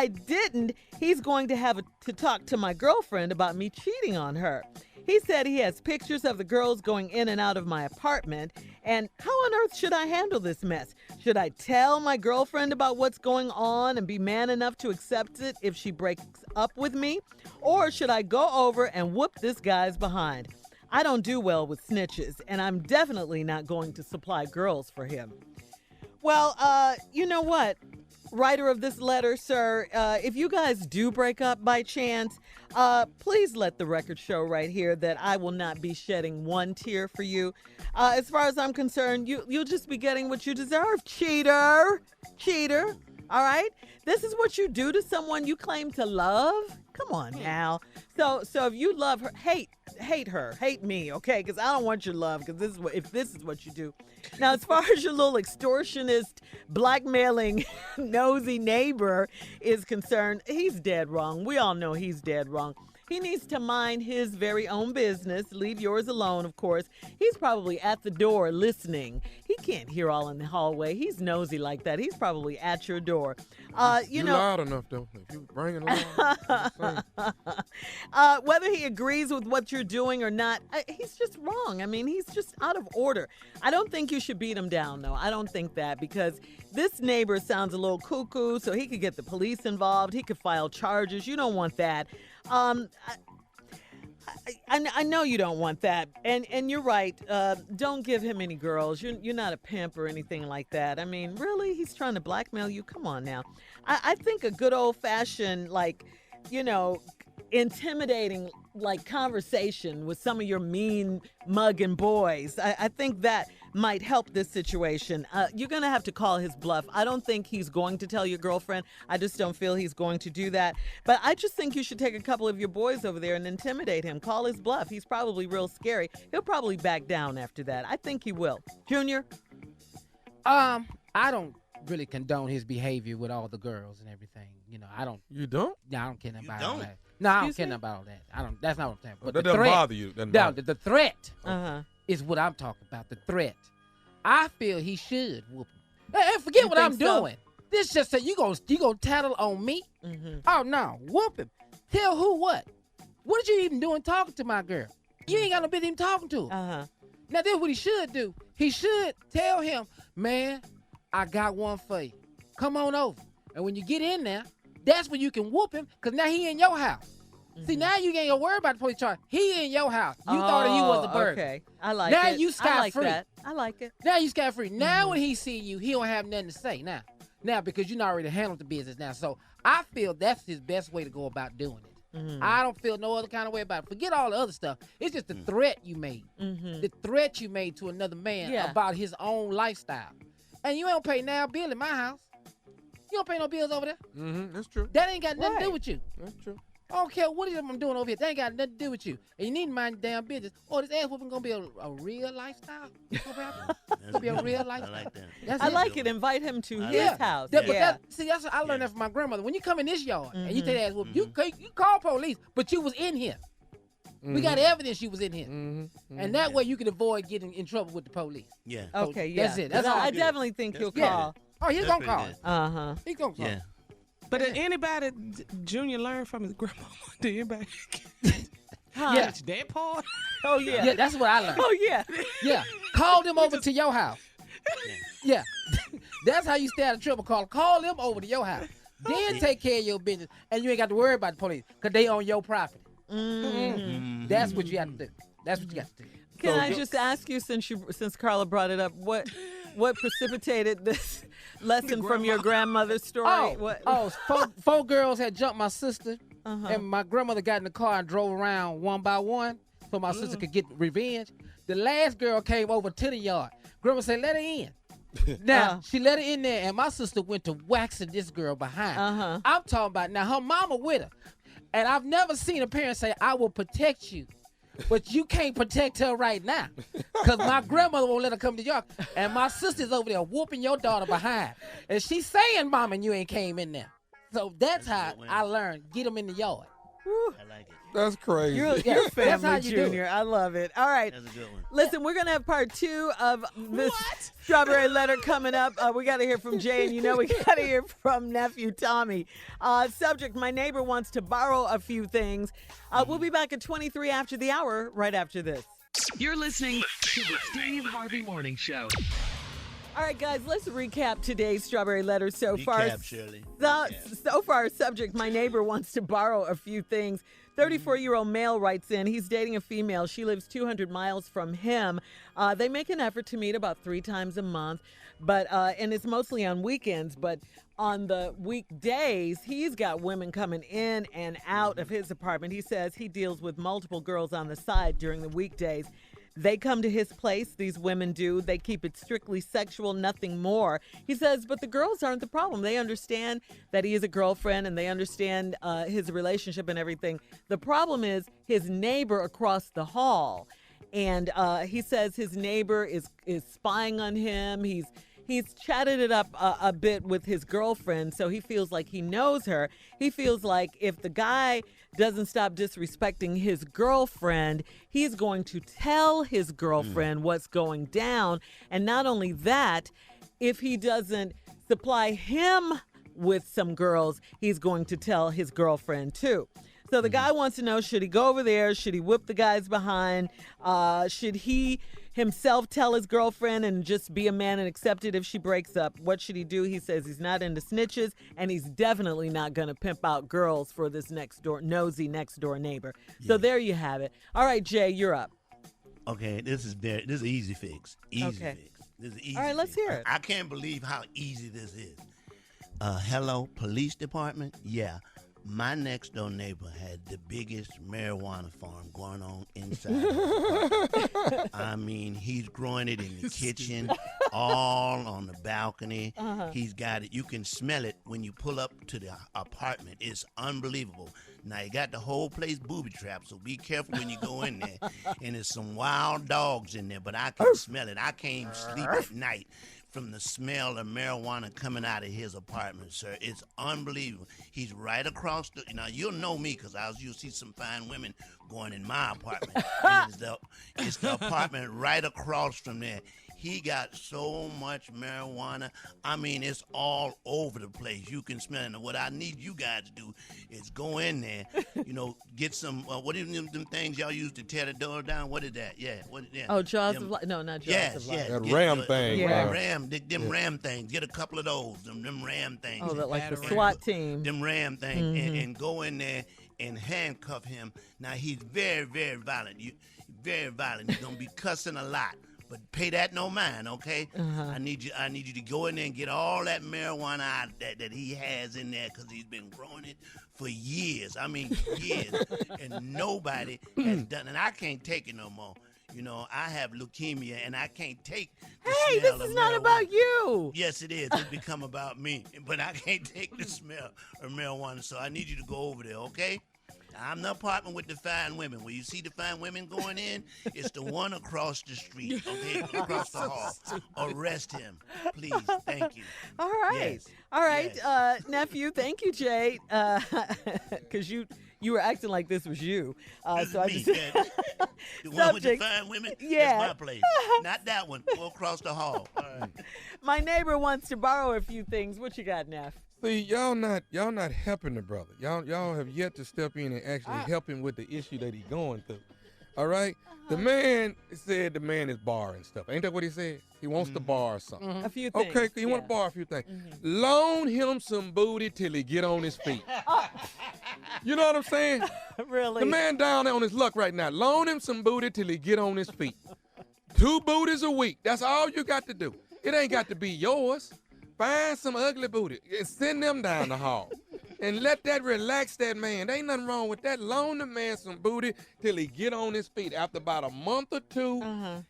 didn't, he's going to have to talk to my girlfriend about me cheating on her. He said he has pictures of the girls going in and out of my apartment, and how on earth should I handle this mess? Should I tell my girlfriend about what's going on and be man enough to accept it if she breaks up with me? Or should I go over and whoop this guy's behind? I don't do well with snitches, and I'm definitely not going to supply girls for him. Well, you know what? Writer of this letter, sir, if you guys do break up by chance, please let the record show right here that I will not be shedding one tear for you. As far as I'm concerned, you'll just be getting what you deserve, cheater. Cheater, all right? This is what you do to someone you claim to love? Come on now. So if you love her, hate her, hate me, okay? Because I don't want your love, because if this is what you do. Now, as far as your little extortionist, blackmailing, nosy neighbor is concerned, he's dead wrong. We all know he's dead wrong. He needs to mind his very own business. Leave yours alone, of course. He's probably at the door listening. He can't hear all in the hallway. He's nosy like that. He's probably at your door. You know, loud enough, though. If you bring it along. Whether he agrees with what you're doing or not, he's just wrong. I mean, he's just out of order. I don't think you should beat him down, though. I don't think that, because this neighbor sounds a little cuckoo, so he could get the police involved. He could file charges. You don't want that. I know you don't want that, and you're right. Don't give him any girls. You're not a pimp or anything like that. I mean, really, he's trying to blackmail you? Come on now. I think a good old-fashioned, intimidating, conversation with some of your mean mugging boys, I think that might help this situation. You're going to have to call his bluff. I don't think he's going to tell your girlfriend. I just don't feel he's going to do that. But I just think you should take a couple of your boys over there and intimidate him. Call his bluff. He's probably real scary. He'll probably back down after that. I think he will. Junior? I don't really condone his behavior with all the girls and everything. I don't. You don't? Yeah, I don't care about all that. No, I don't care about all that. I don't. That's not what I'm saying. But that the doesn't threat, bother you. The threat is what I'm talking about. The threat. I feel he should whoop him. Hey, forget what I'm doing. This just said you gonna tattle on me? Mm-hmm. Oh no, whoop him. Tell who what? What did you even doing talking to my girl? You ain't got no business even talking to her. Now this is what he should do. He should tell him, man, I got one for you. Come on over. And when you get in there, that's when you can whoop him, because now he in your house. Mm-hmm. See, now you ain't gonna worry about the police charge. He in your house. You thought he was a burglar. Okay, I like now it. Now you scot-free. I like it. Now you scot-free. Now when he see you, he don't have nothing to say now because you not already handled the business now. So I feel that's his best way to go about doing it. Mm-hmm. I don't feel no other kind of way about it. Forget all the other stuff. It's just the threat you made. Mm-hmm. The threat you made to another man about his own lifestyle. And you don't pay now bill in my house. You don't pay no bills over there. Mm-hmm. That's true. That ain't got nothing to do with you. That's true. I don't care what it is I'm doing over here. They ain't got nothing to do with you. And you need to mind your damn business. Oh, this ass whooping gonna be a real lifestyle? It's gonna be a real lifestyle. I like that. I like it. Invite him to his house. But that's what I learned that from my grandmother. When you come in this yard and you take that ass whooping, you call police, but you was in here. We got evidence you was in here. And that way you can avoid getting in trouble with the police. Yeah. Okay, yeah. That's it. That's all I definitely think he'll call. Oh, he's going to call. Uh-huh. He's going to call. Yeah. But did anybody, Junior, learn from his grandma? Did anybody? Yeah. That part? Oh, yeah. Yeah, that's what I learned. Oh, yeah. Yeah. Call them over to your house. Yeah. That's how you stay out of trouble. Call them over to your house. Then take care of your business. And you ain't got to worry about the police because they on your property. That's what you have to do. That's what you got to do. Can I just ask you, since Carla brought it up, what precipitated this lesson from your grandmother's story? Four girls had jumped my sister, and my grandmother got in the car and drove around one by one so my sister could get revenge. The last girl came over to the yard. Grandma said, let her in. Now, she let her in there, and my sister went to waxing this girl behind. I'm talking about, now, her mama with her. And I've never seen a parent say, I will protect you. But you can't protect her right now. Because my grandmother won't let her come to York. And my sister's over there whooping your daughter behind. And she's saying, Mama, you ain't came in there. So that's how I learned. Get them in the yard. I like it. That's crazy. You're family, Junior. I love it. All right. That's a good one. Listen, we're going to have part 2 of this strawberry letter coming up. We got to hear from Jay, and we got to hear from nephew Tommy. Subject, my neighbor wants to borrow a few things. We'll be back at 23 after the hour, right after this. You're listening to the Steve Harvey Morning Show. All right, guys, let's recap today's strawberry letter so far. Shirley. So far, subject, my neighbor wants to borrow a few things. 34-year-old male writes in, he's dating a female. She lives 200 miles from him. They make an effort to meet about 3 times a month, and it's mostly on weekends. But on the weekdays, he's got women coming in and out of his apartment. He says he deals with multiple girls on the side during the weekdays. They come to his place, these women do. They keep it strictly sexual, nothing more. He says, but the girls aren't the problem. They understand that he is a girlfriend and they understand his relationship and everything. The problem is his neighbor across the hall. And he says his neighbor is spying on him. He's chatted it up a bit with his girlfriend, so he feels like he knows her. He feels like if the guy doesn't stop disrespecting his girlfriend, he's going to tell his girlfriend what's going down. And not only that, if he doesn't supply him with some girls, he's going to tell his girlfriend too. So the guy wants to know, should he go over there? Should he whip the guys behind? Should he himself tell his girlfriend and just be a man and accept it if she breaks up? What should he do? He says he's not into snitches, and he's definitely not going to pimp out girls for this nosy next door neighbor. Yeah. So there you have it. All right, Jay, you're up. Okay, this is an easy fix. Easy fix. This is easy. All right, let's hear it. I can't believe how easy this is. Hello, police department? Yeah. My next door neighbor had the biggest marijuana farm going on inside. I mean, he's growing it in the kitchen, all on the balcony. He's got it. You can smell it when you pull up to the apartment. It's unbelievable. Now, you got the whole place booby-trapped, so be careful when you go in there. And there's some wild dogs in there, but I can smell it. I can't even sleep at night from the smell of marijuana coming out of his apartment, sir. It's unbelievable. He's right across the... Now, you'll know me because you'll see some fine women going in my apartment. And it's the apartment right across from there. He got so much marijuana. I mean, it's all over the place. You can smell it. And what I need you guys to do is go in there, get some, what are them things y'all use to tear the door down? What is that? Yeah. Oh, Jaws of Life. No, not Jaws of Life. Yeah. That ram thing. Yeah. Them ram things. Get a couple of those. Them ram things. Oh, like the SWAT team. Them ram things. And go in there and handcuff him. Now, he's very, very violent. Very violent. He's going to be cussing a lot. But pay that no mind, okay? I need you to go in there and get all that marijuana out that he has in there because he's been growing it for years. I mean, years. And nobody has done it. And I can't take it no more. I have leukemia, and I can't take the smell this is not about you. Yes, it is. It's become about me. But I can't take the smell of marijuana, so I need you to go over there, okay? I'm the apartment with the fine women. When you see the fine women going in, it's the one across the street, okay, across the hall. Arrest him, please. Thank you. All right. Yes. All right, Yes. nephew. Thank you, Jay. Because you were acting like this was you. This So I is just me, yeah. The one with the Subject. fine women, Yeah. that's my place. Not that one. Go across the hall. All right. My neighbor wants to borrow a few things. What you got, Neff? See, y'all not helping the brother. Y'all have yet to step in and actually help him with the issue that he's going through. All right? The man said the man is borrowing stuff. Ain't that what he said? He wants to borrow something. A few things. Okay, he want to borrow a few things. Loan him some booty till he get on his feet. You know what I'm saying? Really? The man down there on his luck right now. Loan him some booty till he get on his feet. 2 booties a week. That's all you got to do. It ain't got to be yours. Find some ugly booty and send them down the hall. And let that relax that man. There ain't nothing wrong with that. Loan the man some booty till he get on his feet. After about a month or two,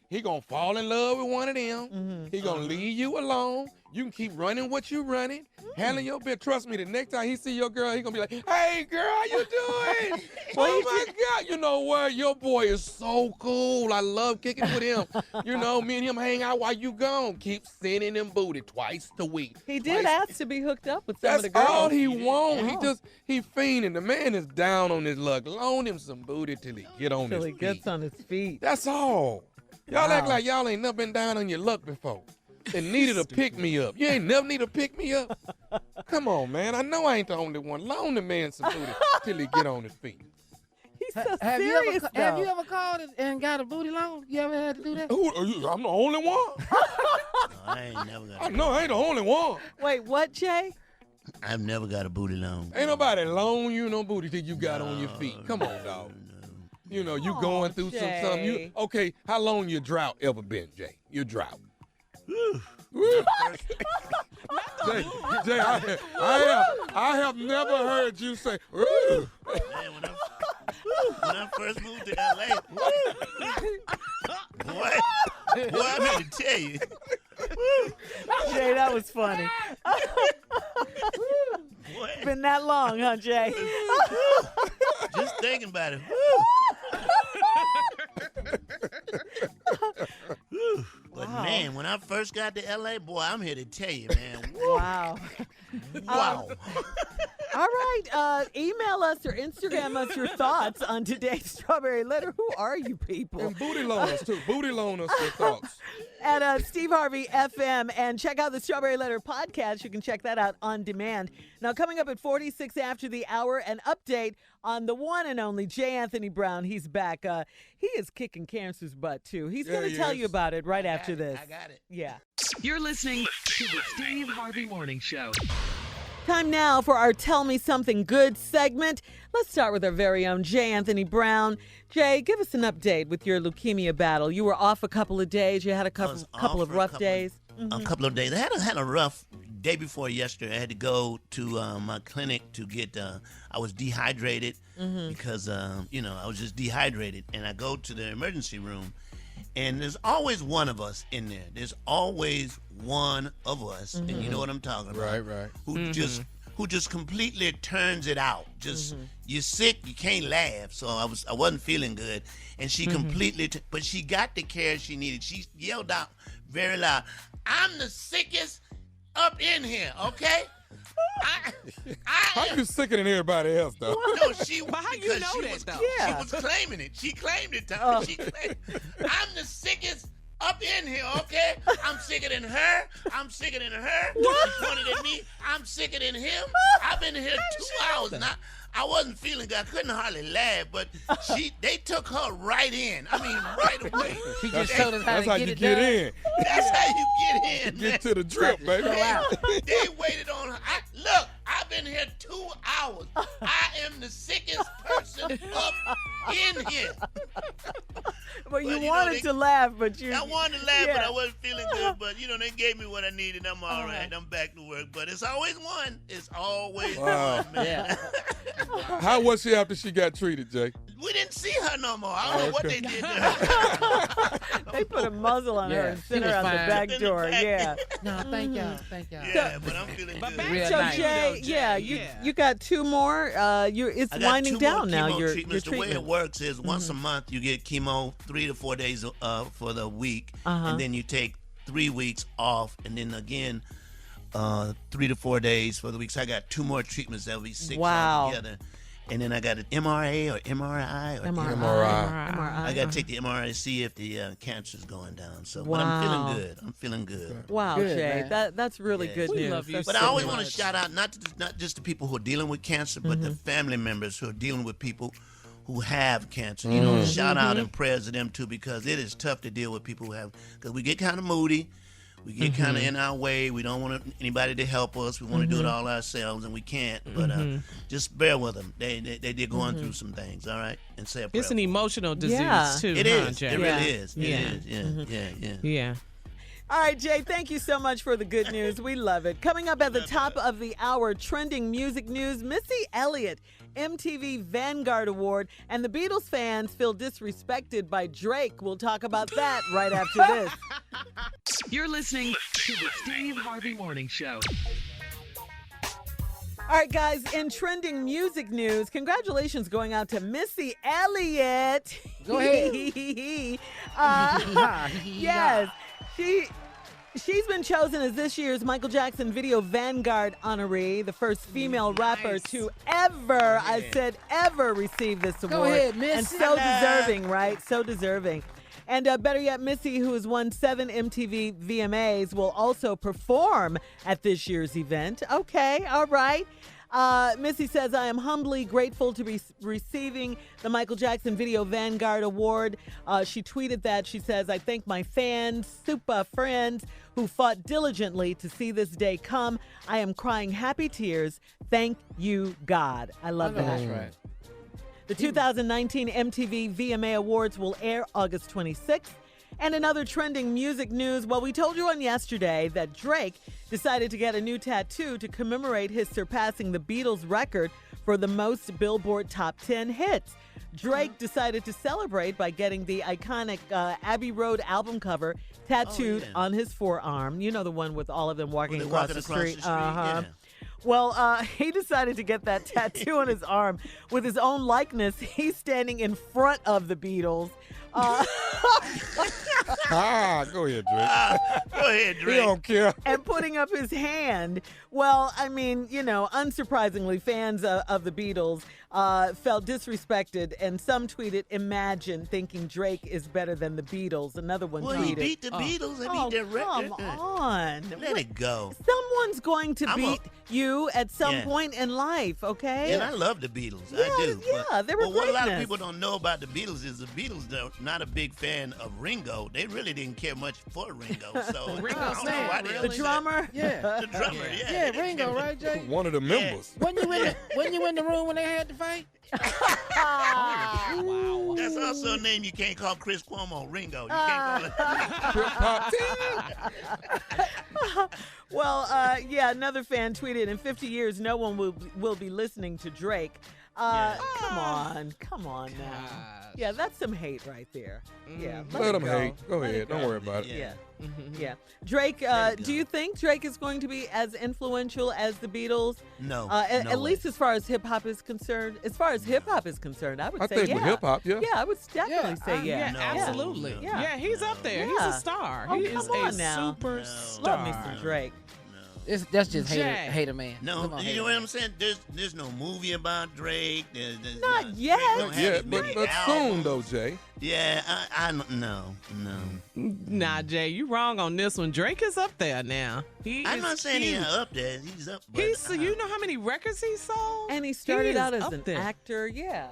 he gonna fall in love with one of them. He gonna leave you alone. You can keep running what you running. Handling your bit. Trust me, the next time he see your girl, he gonna be like, hey girl, how you doing? Oh my God. You know what? Your boy is so cool. I love kicking with him. You know, me and him hang out while you gone. Keep sending him booty twice a week. He did ask to be hooked up with some That's of the girls. all he want. He fiending. The man is down on his luck. Loan him some booty till he get on Till his he feet. gets on his feet. That's all. Y'all Wow. act like y'all ain't never been down on your luck before and needed a pick me up. You ain't never need a pick me up. Come on, man. I know I ain't the only one. Loan the man some booty till he get on his feet. He's so Have serious, you ever called and got a booty loan? You ever had to do that? Who are you? I'm the only one. No, I ain't never got. I know I ain't the only one. Wait, what, Jay? I've never got a booty loan. Ain't nobody loan you no booty till you got on your feet. Come on, dog. You know, you going through something. Jay. Okay, how long your drought ever been, Jay? Your drought. Jay, I have never heard you say, "Ooh." Man, when I first moved to LA, boy, I'm here to tell you. Jay, that was funny. Boy, Been that long, huh, Jay? just thinking about it. But man, when I first got to LA, boy, I'm here to tell you, man. Wow. Wow. All right. Email us or Instagram us your thoughts on today's Strawberry Letter. Who are you people? And booty loan us too. Booty loan us your thoughts. At Steve Harvey FM, and check out the Strawberry Letter podcast. You can check that out on demand. Now, coming up at 46 after the hour, an update on the one and only J. Anthony Brown. He's back. He is kicking cancer's butt, too. He's going to tell you about it right after this. I got it. Yeah. You're listening to the Steve Harvey Morning Show. Time now for our Tell Me Something Good segment. Let's start with our very own J. Anthony Brown. Jay, give us an update with your leukemia battle. You were off a couple of days. You had a couple of rough days. A couple of days. I had a rough day before yesterday. I had to go to my clinic to get. I was dehydrated because I was just dehydrated, and I go to the emergency room, and there's always one of us in there. There's always one of us, and you know what I'm talking about. Right. Who just completely turns it out. Just you're sick, you can't laugh. So I wasn't feeling good, and she completely. But she got the care she needed. She yelled out very loud, "I'm the sickest up in here, okay?" How you sicker than everybody else, though? No, she. But how you because know she that, was, though? She was claiming it. She claimed it, Tommy. She claimed, "I'm the sickest up in here, okay? I'm sicker than her. I'm sicker than her." She pointed at me. "I'm sicker than him. I've been here 2 hours and I wasn't feeling good. I couldn't hardly laugh, but they took her right in. I mean, right away. She just showed us how That's to how get you it get done. in. That's how you get in, man. Get to the drip, baby. They waited on her. Look, I've been here 2 hours. I am the sickest person up in here. But you But, wanted to laugh, but you... I wanted to laugh, but Yeah. I wasn't feeling good. But, they gave me what I needed. I'm all right. I'm back to work. But it's always one. It's always Wow. one, man. How was she after she got treated, Jay? We didn't see her no more. I don't know what they did to her. They put a muzzle on her and she sent her was out the fine. back door. Yeah. No, thank y'all. Thank y'all. Yeah, but I'm feeling good. back Real So nice. Jay, yeah, you got 2 more. It's I got winding 2 more down now. chemo Your treatments. The way it treatment. works is once a month you get chemo 3 to 4 days for the week, Uh-huh. and then you take 3 weeks off, and then again 3 to 4 days for the week. So I got 2 more treatments that will be 6 Wow. altogether. And then I got an MRA or MRI or MRI. I got to take the MRI to see if the cancer's going down. So, but I'm Wow. feeling good. I'm feeling good. Wow, Good, Jay, man. that's really Yes. good We news. love you That's But I so always much. want to shout out not just the people who are dealing with cancer, but the family members who are dealing with people who have cancer. You know, shout out and prayers to them too, because it is tough to deal with people who have. Because we get kind of moody, we get kind of in our way. We don't want anybody to help us. We want to do it all ourselves, and we can't. But just bear with them. They're going through some things. All right, and say a prayer. It's an emotional disease Yeah. too. It huh, is. Jay? It Yeah. really is. It Yeah. is. Yeah. Yeah. All right, Jay, thank you so much for the good news. We love it. Coming up at the top of the hour, trending music news, Missy Elliott, MTV Vanguard Award, and the Beatles fans feel disrespected by Drake. We'll talk about that right after this. You're listening to the Steve Harvey Morning Show. All right, guys, in trending music news, congratulations going out to Missy Elliott. Go ahead. Yes, she's been chosen as this year's Michael Jackson Video Vanguard honoree, the first female rapper to ever, I said ever, receive this award. Go ahead, Missy. And so deserving, right? So deserving. And better yet, Missy, who has won 7 MTV VMAs, will also perform at this year's event. Okay, all right. Missy says, I am humbly grateful to be receiving the Michael Jackson Video Vanguard Award. She tweeted that. She says, I thank my fans, super friends, who fought diligently to see this day come. I am crying happy tears. Thank you, God. I love that. That's right. The 2019 MTV VMA Awards will air August 26th. And another trending music news. Well, we told you on yesterday that Drake decided to get a new tattoo to commemorate his surpassing the Beatles record for the most Billboard Top 10 hits. Drake decided to celebrate by getting the iconic Abbey Road album cover tattooed on his forearm. You know, the one with all of them walking across the street. Yeah. Well, he decided to get that tattoo on his arm with his own likeness. He's standing in front of the Beatles. Go ahead, Drake. Go ahead, He Drake. don't care. And putting up his hand. Well, I mean, you know, unsurprisingly, fans of the Beatles felt disrespected, and some tweeted, imagine thinking Drake is better than the Beatles. Another one Well, tweeted. he beat the Beatles. He Oh, beat their record. come on. Let it go. Someone's going to I'm beat you at some Yeah. point in life, okay? And I love the Beatles. Yeah, I do. yeah, they were but what a lot of greatness. people don't know about the Beatles is the Beatles are not a big fan of Ringo. They really didn't care much for Ringo. So Ringo I don't know why they The upset. drummer? Yeah. The drummer, yeah. Yeah, Ringo, right, Jay? One of the members. Wasn't you in the room when they had to fight? Wow. That's also a name you can't call Chris Cuomo. Ringo. You can't call it. Well, yeah, another fan tweeted, in 50 years, no one will be listening to Drake. Come on now. Yeah, that's some hate right there. Yeah, Let it him go. hate. Go Let ahead. it Don't go. worry about it. Yeah. Yeah. Drake, do you think Drake is going to be as influential as the Beatles? No. At no least as far as hip hop is concerned. As far as hip hop is concerned, I would I say think yeah. with hip-hop, yeah. Yeah, I would definitely say yeah. Yeah, No. absolutely. No. Yeah. he's up there. He's Yeah. a star. Oh, he come is a on now. superstar. Love me some Drake. That's just Jay. hater man. No, Come on, you hater know what man. I'm saying? There's no movie about Drake. There's Not yet. they don't have Yeah, as but many soon albums. though, Jay. Yeah, I no. Nah, Jay, you wrong on this one. Drake is up there now. I'm is not saying huge. he's up there. He's up. But, You know how many records he sold? And he started out is as up an there. actor. Yeah.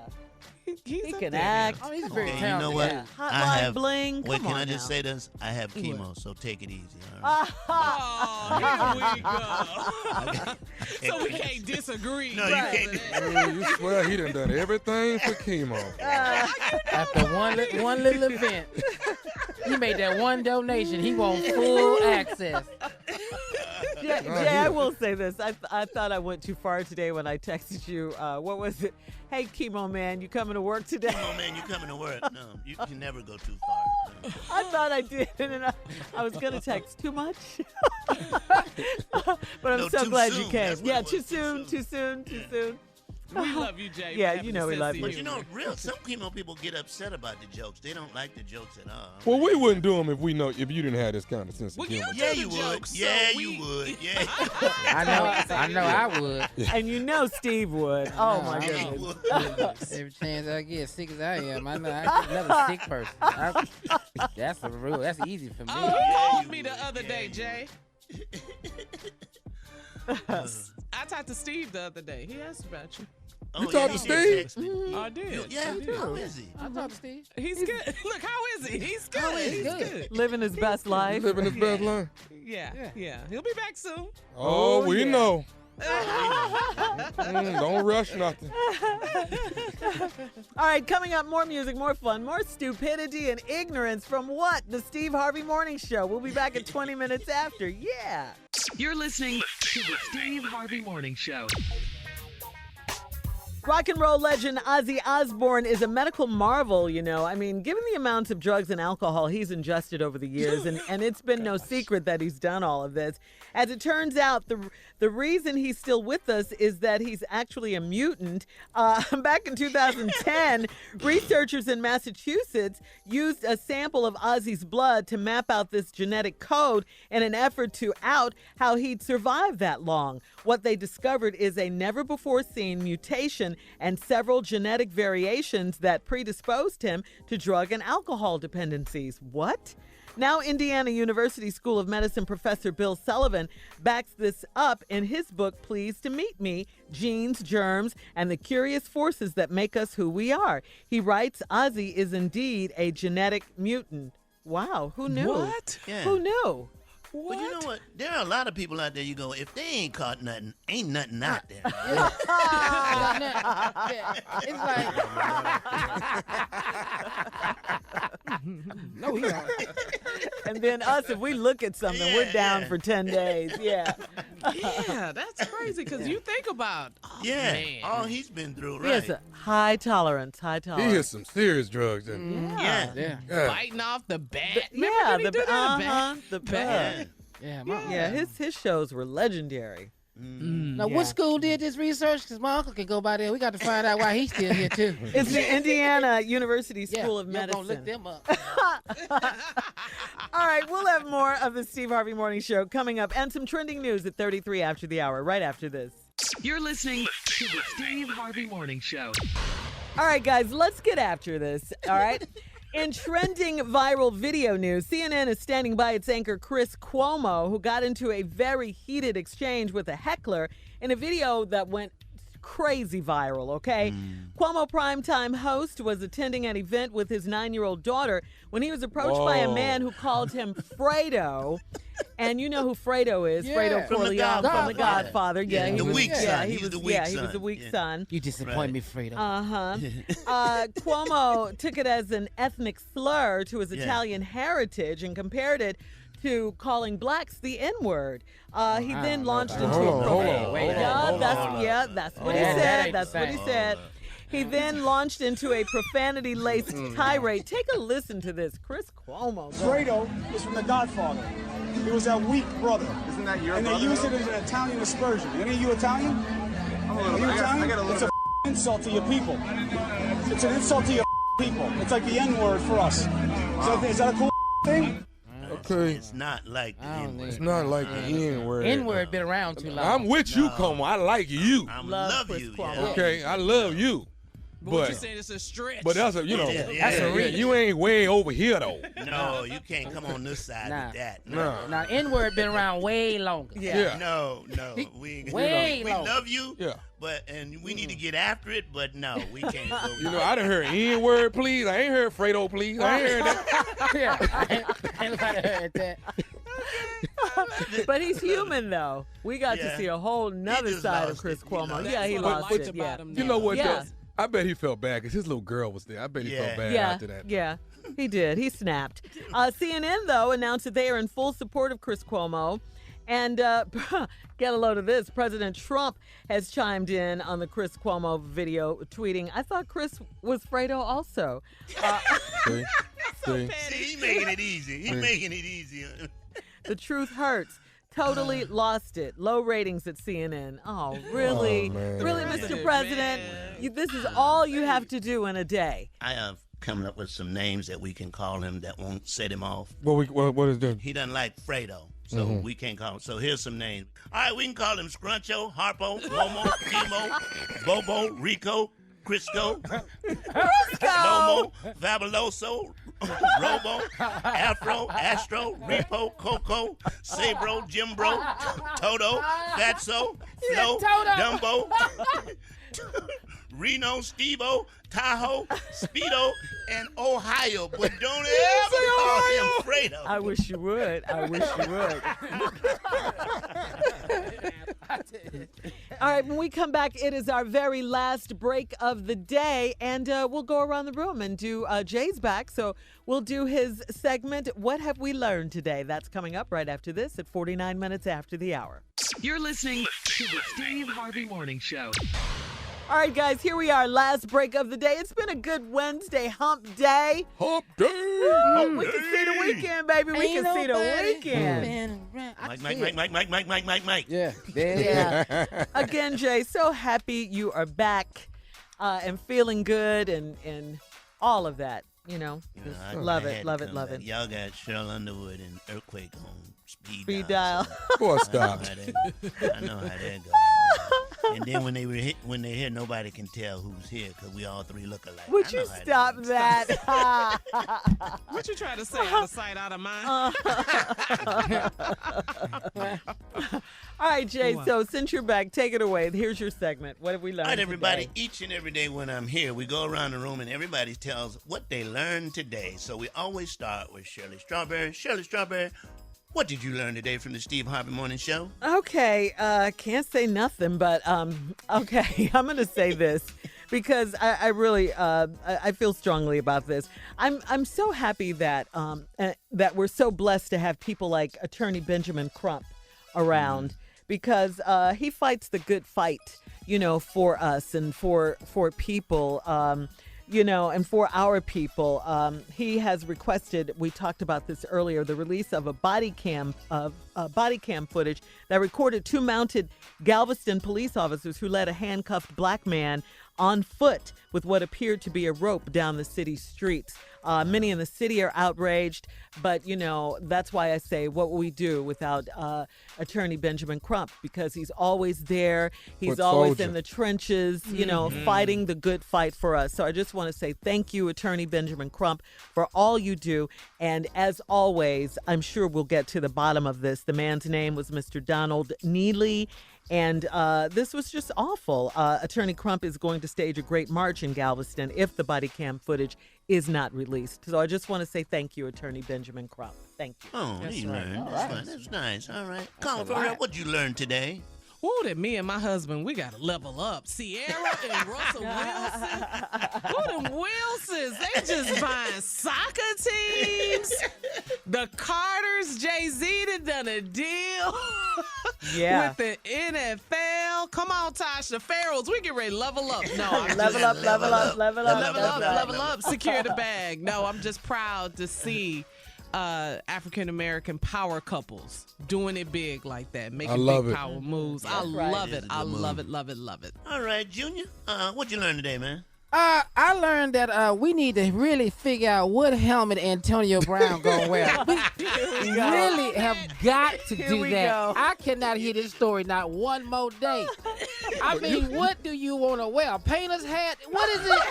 He's He up can there act. Oh, he's very Okay, talented. you know what? Yeah. I Hotline have bling. Wait, Come can on I just now. say this? I have chemo, so take it easy. All right? Oh, here we go. So we can't disagree. No, you can't. Oh, you swear he done everything for chemo. After one little event, he made that one donation. He want full access. Jay, Jay, I will say this. I thought I went too far today when I texted you. What was it? Hey, Chemo Man, you coming to work today? Chemo Man, you coming to work? No, you can never go too far. No. I thought I did, and I was going to text too much. But I'm so glad you came. Yeah, too soon. We love you, Jay. Yeah, you know we love you. But you know, some chemo people get upset about the jokes. They don't like the jokes at all. Well, we wouldn't do them if you didn't have this kind of sense of humor. Yeah, you would. Yeah, you would. Yeah. I know I would. And you know Steve would. Oh, my goodness. Every chance I get, sick as I am, I know I'm another sick person. That's a rule. That's easy for me. Oh, he called me the other day, Jay. I talked to Steve the other day. He asked about you. You talked to Steve? I did. Yeah, how is he? I talked to Steve. He's good. Look, how is he? He's good. He's good. Living his best life. Living his best life. Yeah. He'll be back soon. Oh, we yeah. know. Don't rush nothing. All right, coming up, more music, more fun, more stupidity and ignorance from what? The Steve Harvey Morning Show. We'll be back in 20 minutes after. Yeah. You're listening to the Steve Harvey Morning Show. Rock and roll legend Ozzy Osbourne is a medical marvel, you know. I mean, given the amounts of drugs and alcohol he's ingested over the years, and it's been no secret that he's done all of this. As it turns out, the reason he's still with us is that he's actually a mutant. Back in 2010, researchers in Massachusetts used a sample of Ozzy's blood to map out this genetic code in an effort to out how he'd survived that long. What they discovered is a never-before-seen mutation and several genetic variations that predisposed him to drug and alcohol dependencies. What? Now, Indiana University School of Medicine professor Bill Sullivan backs this up in his book, Pleased to Meet Me, Genes, Germs, and the Curious Forces That Make Us Who We Are. He writes, Ozzy is indeed a genetic mutant. Wow, who knew? What? Yeah. Who knew? What? But you know what? There are a lot of people out there. You go, if they ain't caught nothing, ain't nothing out there. It's like, no, he not. And then us, if we look at something, we're down for 10 days. Yeah. Yeah, that's crazy because you think about, man. all he's been through, He has right? a high tolerance. He has some serious drugs. Yeah. Biting off the bat. Remember Yeah, when he do that? the Bat. Yeah, his shows were legendary. Now, what school did this research? Because my uncle can go by there. We got to find out why he's still here, too. It's the Indiana University School of You're Medicine. going to look them up. All right, we'll have more of the Steve Harvey Morning Show coming up and some trending news at 33 after the hour, right after this. You're listening to the Steve Harvey Morning Show. All right, guys, let's get after this, all right? In trending viral video news, CNN is standing by its anchor Chris Cuomo, who got into a very heated exchange with a heckler in a video that went crazy viral, okay? Cuomo primetime host was attending an event with his 9-year-old daughter when he was approached by a man who called him Fredo. And you know who Fredo is. Fredo From The Corleone from The Godfather. Yeah, he the was, weak son. he He's was, the weak he was son. the weak Yeah. son. You disappoint me, Fredo. Cuomo took it as an ethnic slur to his Italian heritage and compared it to calling blacks the N-word. He then launched into Hold on. that's what he said. That's what he said. He then launched into a profanity-laced tirade. Take a listen to this. Chris Cuomo. Fredo is from The Godfather. He was that weak brother. Isn't that your And they brother? used it as an Italian aspersion. Any of you Italian? Are you Italian? It's an insult to your people. It's an insult to your people. It's like the N-word for us. So is that a cool thing? Okay. It's not like the N-word. It's not like the N-word. N-word been around too long. I'm with you, Como. I like you. I Love love Chris you. Cuomo. Yeah. Okay, I love you. But what you saying, it's a stretch. But that's a, you know, That's a reach. you ain't way over here though. No, you can't come on this side Nah. with that. No. Now, N-word been around way longer. Yeah. No, we ain't. Way we longer. love you. Yeah. And we need to get after it, but no, we can't go. You know, I done heard N-word, please. I ain't heard Fredo, please. I ain't heard that. Yeah, ain't nobody heard that. But he's human, though. We got to Yeah. see a whole nother just side of lost Chris it. He Cuomo. lost Yeah, it. he That's what I lost liked it. about Yeah. him You now. know what? Yeah. Though? I bet he felt bad because his little girl was there. I bet he felt bad Yeah, after that. yeah, he did. He snapped. CNN, though, announced that they are in full support of Chris Cuomo And get a load of this. President Trump has chimed in on the Chris Cuomo video, tweeting, I thought Chris was Fredo also. See? See, he making it easy. He making it easy. The truth hurts. Totally lost it. Low ratings at CNN. Oh, really? Really, Mr. President? This is all you have to do in a day. I have coming up with some names that we can call him that won't set him off. What is that? He doesn't like Fredo, so we can't call him. So here's some names. All right, we can call him Scruncho, Harpo, Momo, Timo, Bobo, Rico, Crisco, Lomo, Fabuloso, Robo, Afro, Astro, Repo, Coco, Sabro, Jimbro, Toto, Fatso, Flo, Dumbo, Reno, Stevo, Tahoe, Speedo, and Ohio. But don't ever call him Fredo. I wish you would. I wish you would. All right, when we come back, it is our very last break of the day, and we'll go around the room and do Jay's back. So we'll do his segment, What Have We Learned Today? That's coming up right after this at 49 minutes after the hour. You're listening to the Steve Harvey Morning Show. All right, guys, here we are, last break of the day. It's been a good Wednesday, hump day. Hump day. We can see the weekend, baby. We can see the weekend. Mike. Yeah. Again, Jay, so happy you are back and feeling good and all of that, you know. Love it. Y'all got Cheryl Underwood and Earthquake on speed dial. Boy, stop. I know how that goes. And then when they hear, nobody can tell who's here because we all three look alike. Would you stop that? What you trying to say? Out of sight, out of mind? All right, Jay, so since you're back, take it away. Here's your segment. What have we learned All right, everybody. today? Each and every day when I'm here, we go around the room and everybody tells what they learned today. So we always start with Shirley Strawberry. Shirley Strawberry, what did you learn today from the Steve Harvey Morning Show? Okay, can't say nothing, but okay, I'm going to say this because I really I feel strongly about this. I'm so happy that that we're so blessed to have people like Attorney Benjamin Crump around because he fights the good fight, you know, for us and for people. You know, and for our people, he has requested, we talked about this earlier, the release of a body cam footage that recorded two mounted Galveston police officers who led a handcuffed black man on foot with what appeared to be a rope down the city streets. Many in the city are outraged, but, you know, that's why I say, what will we do without Attorney Benjamin Crump? Because he's always there. He's always in the trenches, you know, fighting the good fight for us. So I just want to say thank you, Attorney Benjamin Crump, for all you do. And as always, I'm sure we'll get to the bottom of this. The man's name was Mr. Donald Neely. And this was just awful. Attorney Crump is going to stage a great march in Galveston if the body cam footage is not released. So I just want to say thank you, Attorney Benjamin Crump. Thank you. Oh, you learned. That's fine. That's nice. All right. Colin Farrell, what did you learn today? Woo, that me and my husband, we got to level up. Sierra and Russell Wilson. Who them Wilsons? They just buying soccer teams. The Carters, Jay-Z done a deal with the NFL. Come on, Tasha Farrells. We get ready to level up. No, I'm level up. Secure the bag. No, I'm just proud to see African American power couples doing it big like that, making big power moves. I love it. I love it. All right, Junior. What'd you learn today, man? I learned that we need to really figure out what helmet Antonio Brown gonna wear. We really have got to do that. I cannot hear this story not one more day. I mean, what do you want to wear? A painter's hat? What is it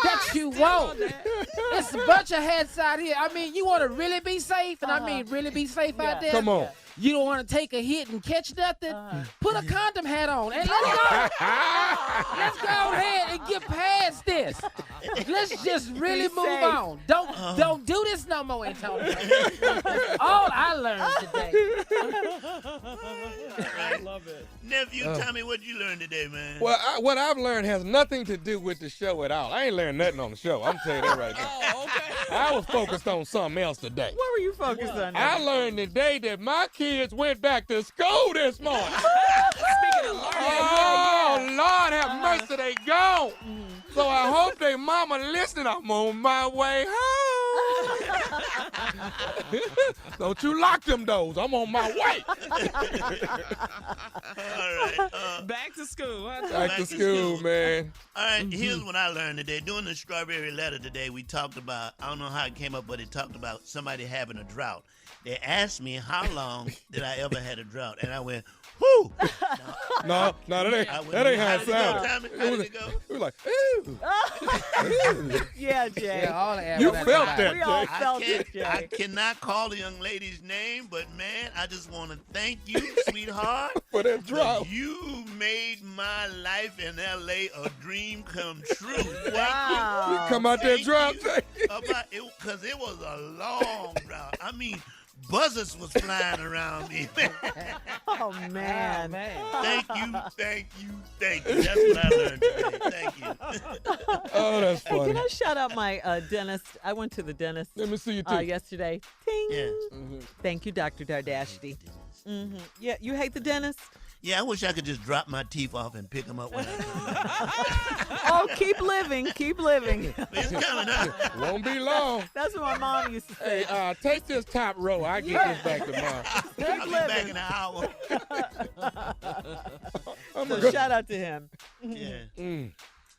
that you want? It's a bunch of hats out here. I mean, you want to really be safe, and I mean really be safe out there? Come on. You don't want to take a hit and catch nothing? Put a condom hat on and let's go. Let's go ahead and get past this. Let's just really move on. Don't do this no more, Antonio. All I learned today. I love it. Nephew, Tommy, what you learned today, man? Well, what I've learned has nothing to do with the show at all. I ain't learned sharing nothing on the show. I'm telling you that right now. Oh, okay. I was focused on something else today. What were you focused on? I learned today that my kids went back to school this morning. Speaking of learning, Oh, Lord have mercy, they gone. So I hope they mama listening. I'm on my way home. Don't you lock them doors. I'm on my way. All right. back to school. Huh? Back to school, man. All right, here's what I learned today. During the strawberry letter today, we talked about, I don't know how it came up, but it talked about somebody having a drought. They asked me how long did I ever had a drought, and I went, whoo. No, that ain't how it sounded. How did it go? It was like, ooh. Ooh. Yeah, Jay. Yeah, all the You Alabama felt guys. that, We all Jay. felt it, Jay. I cannot call the young lady's name, but man, I just want to thank you, sweetheart. For that drought. You made my life in L.A. a dream come true. Wow. You come out there Thank drought, you Jay. about it, because it was a long drought. I mean, buzzards was flying around me. Oh, man. Thank you. That's what I learned today. Thank you. Oh, that's Hey, funny. can I shout out my dentist? I went to the dentist Let me see you too. yesterday. Ting. Yeah. Thank you, Dr. Dardashti. Yeah, you hate the dentist? Yeah, I wish I could just drop my teeth off and pick them up when I come back. Oh, keep living. Keep living. It's coming up. Won't be long. That's what my mom used to say. Hey, take this top row. I'll get this back tomorrow. I'll be back in an hour. So shout out to him. Yeah.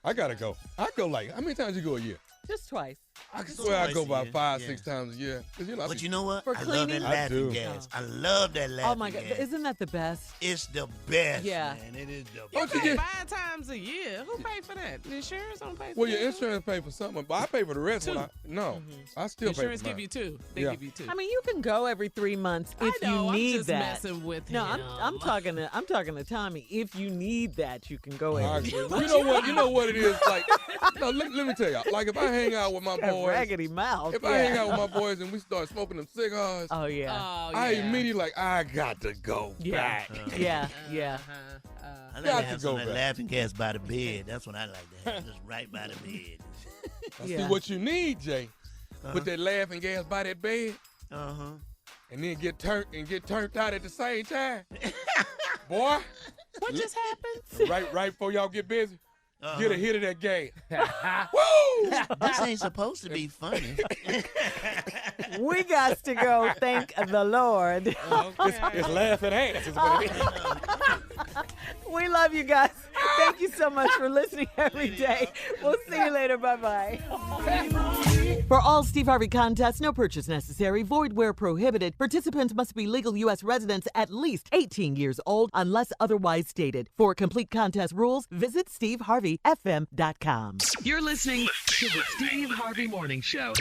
I gotta go. I go like, how many times you go a year? Just twice. I swear I go about 5-6 times a year. 'Cause, I But see- you know what? For I love cleaning? that I do. laughing gas. I love that laughing Oh, my God. gas. Isn't that the best? It's the best, Yeah. man. It is the Don't best. you get? 5 times a year. Who paid for that? The insurance don't pay for Well, that. your insurance pay for something, but I pay for the rest. Two. I still Insurance pay for give you 2. They Yeah. give you 2. I mean, you can go every 3 months if I know, you I'm need just that. messing with No, him. I'm talking to Tommy. If you need that, you can go every 3 months. You know what it is like. No, let me tell y'all. Like if I hang out with my That boys, raggedy mouth. if I hang out with my boys and we start smoking them cigars, Oh yeah. I immediately like I got to go back. Yeah. I like Got to to have go some of that back. laughing gas by the bed. That's what I like to have, just right by the bed. See what you need, Jay. Put that laughing gas by that bed, Uh-huh. and then get turned out at the same time. Boy, What just happened? right before y'all get busy, Uh-huh. get a hit of that gas. Woo! This ain't supposed to be funny. We got to go. Thank the Lord. It's laughing ass is what it is. We love you guys. Thank you so much for listening every day. We'll see you later. Bye-bye. For all Steve Harvey contests, no purchase necessary, void where prohibited. Participants must be legal U.S. residents at least 18 years old unless otherwise stated. For complete contest rules, visit steveharveyfm.com. You're listening to the Steve Harvey Morning Show.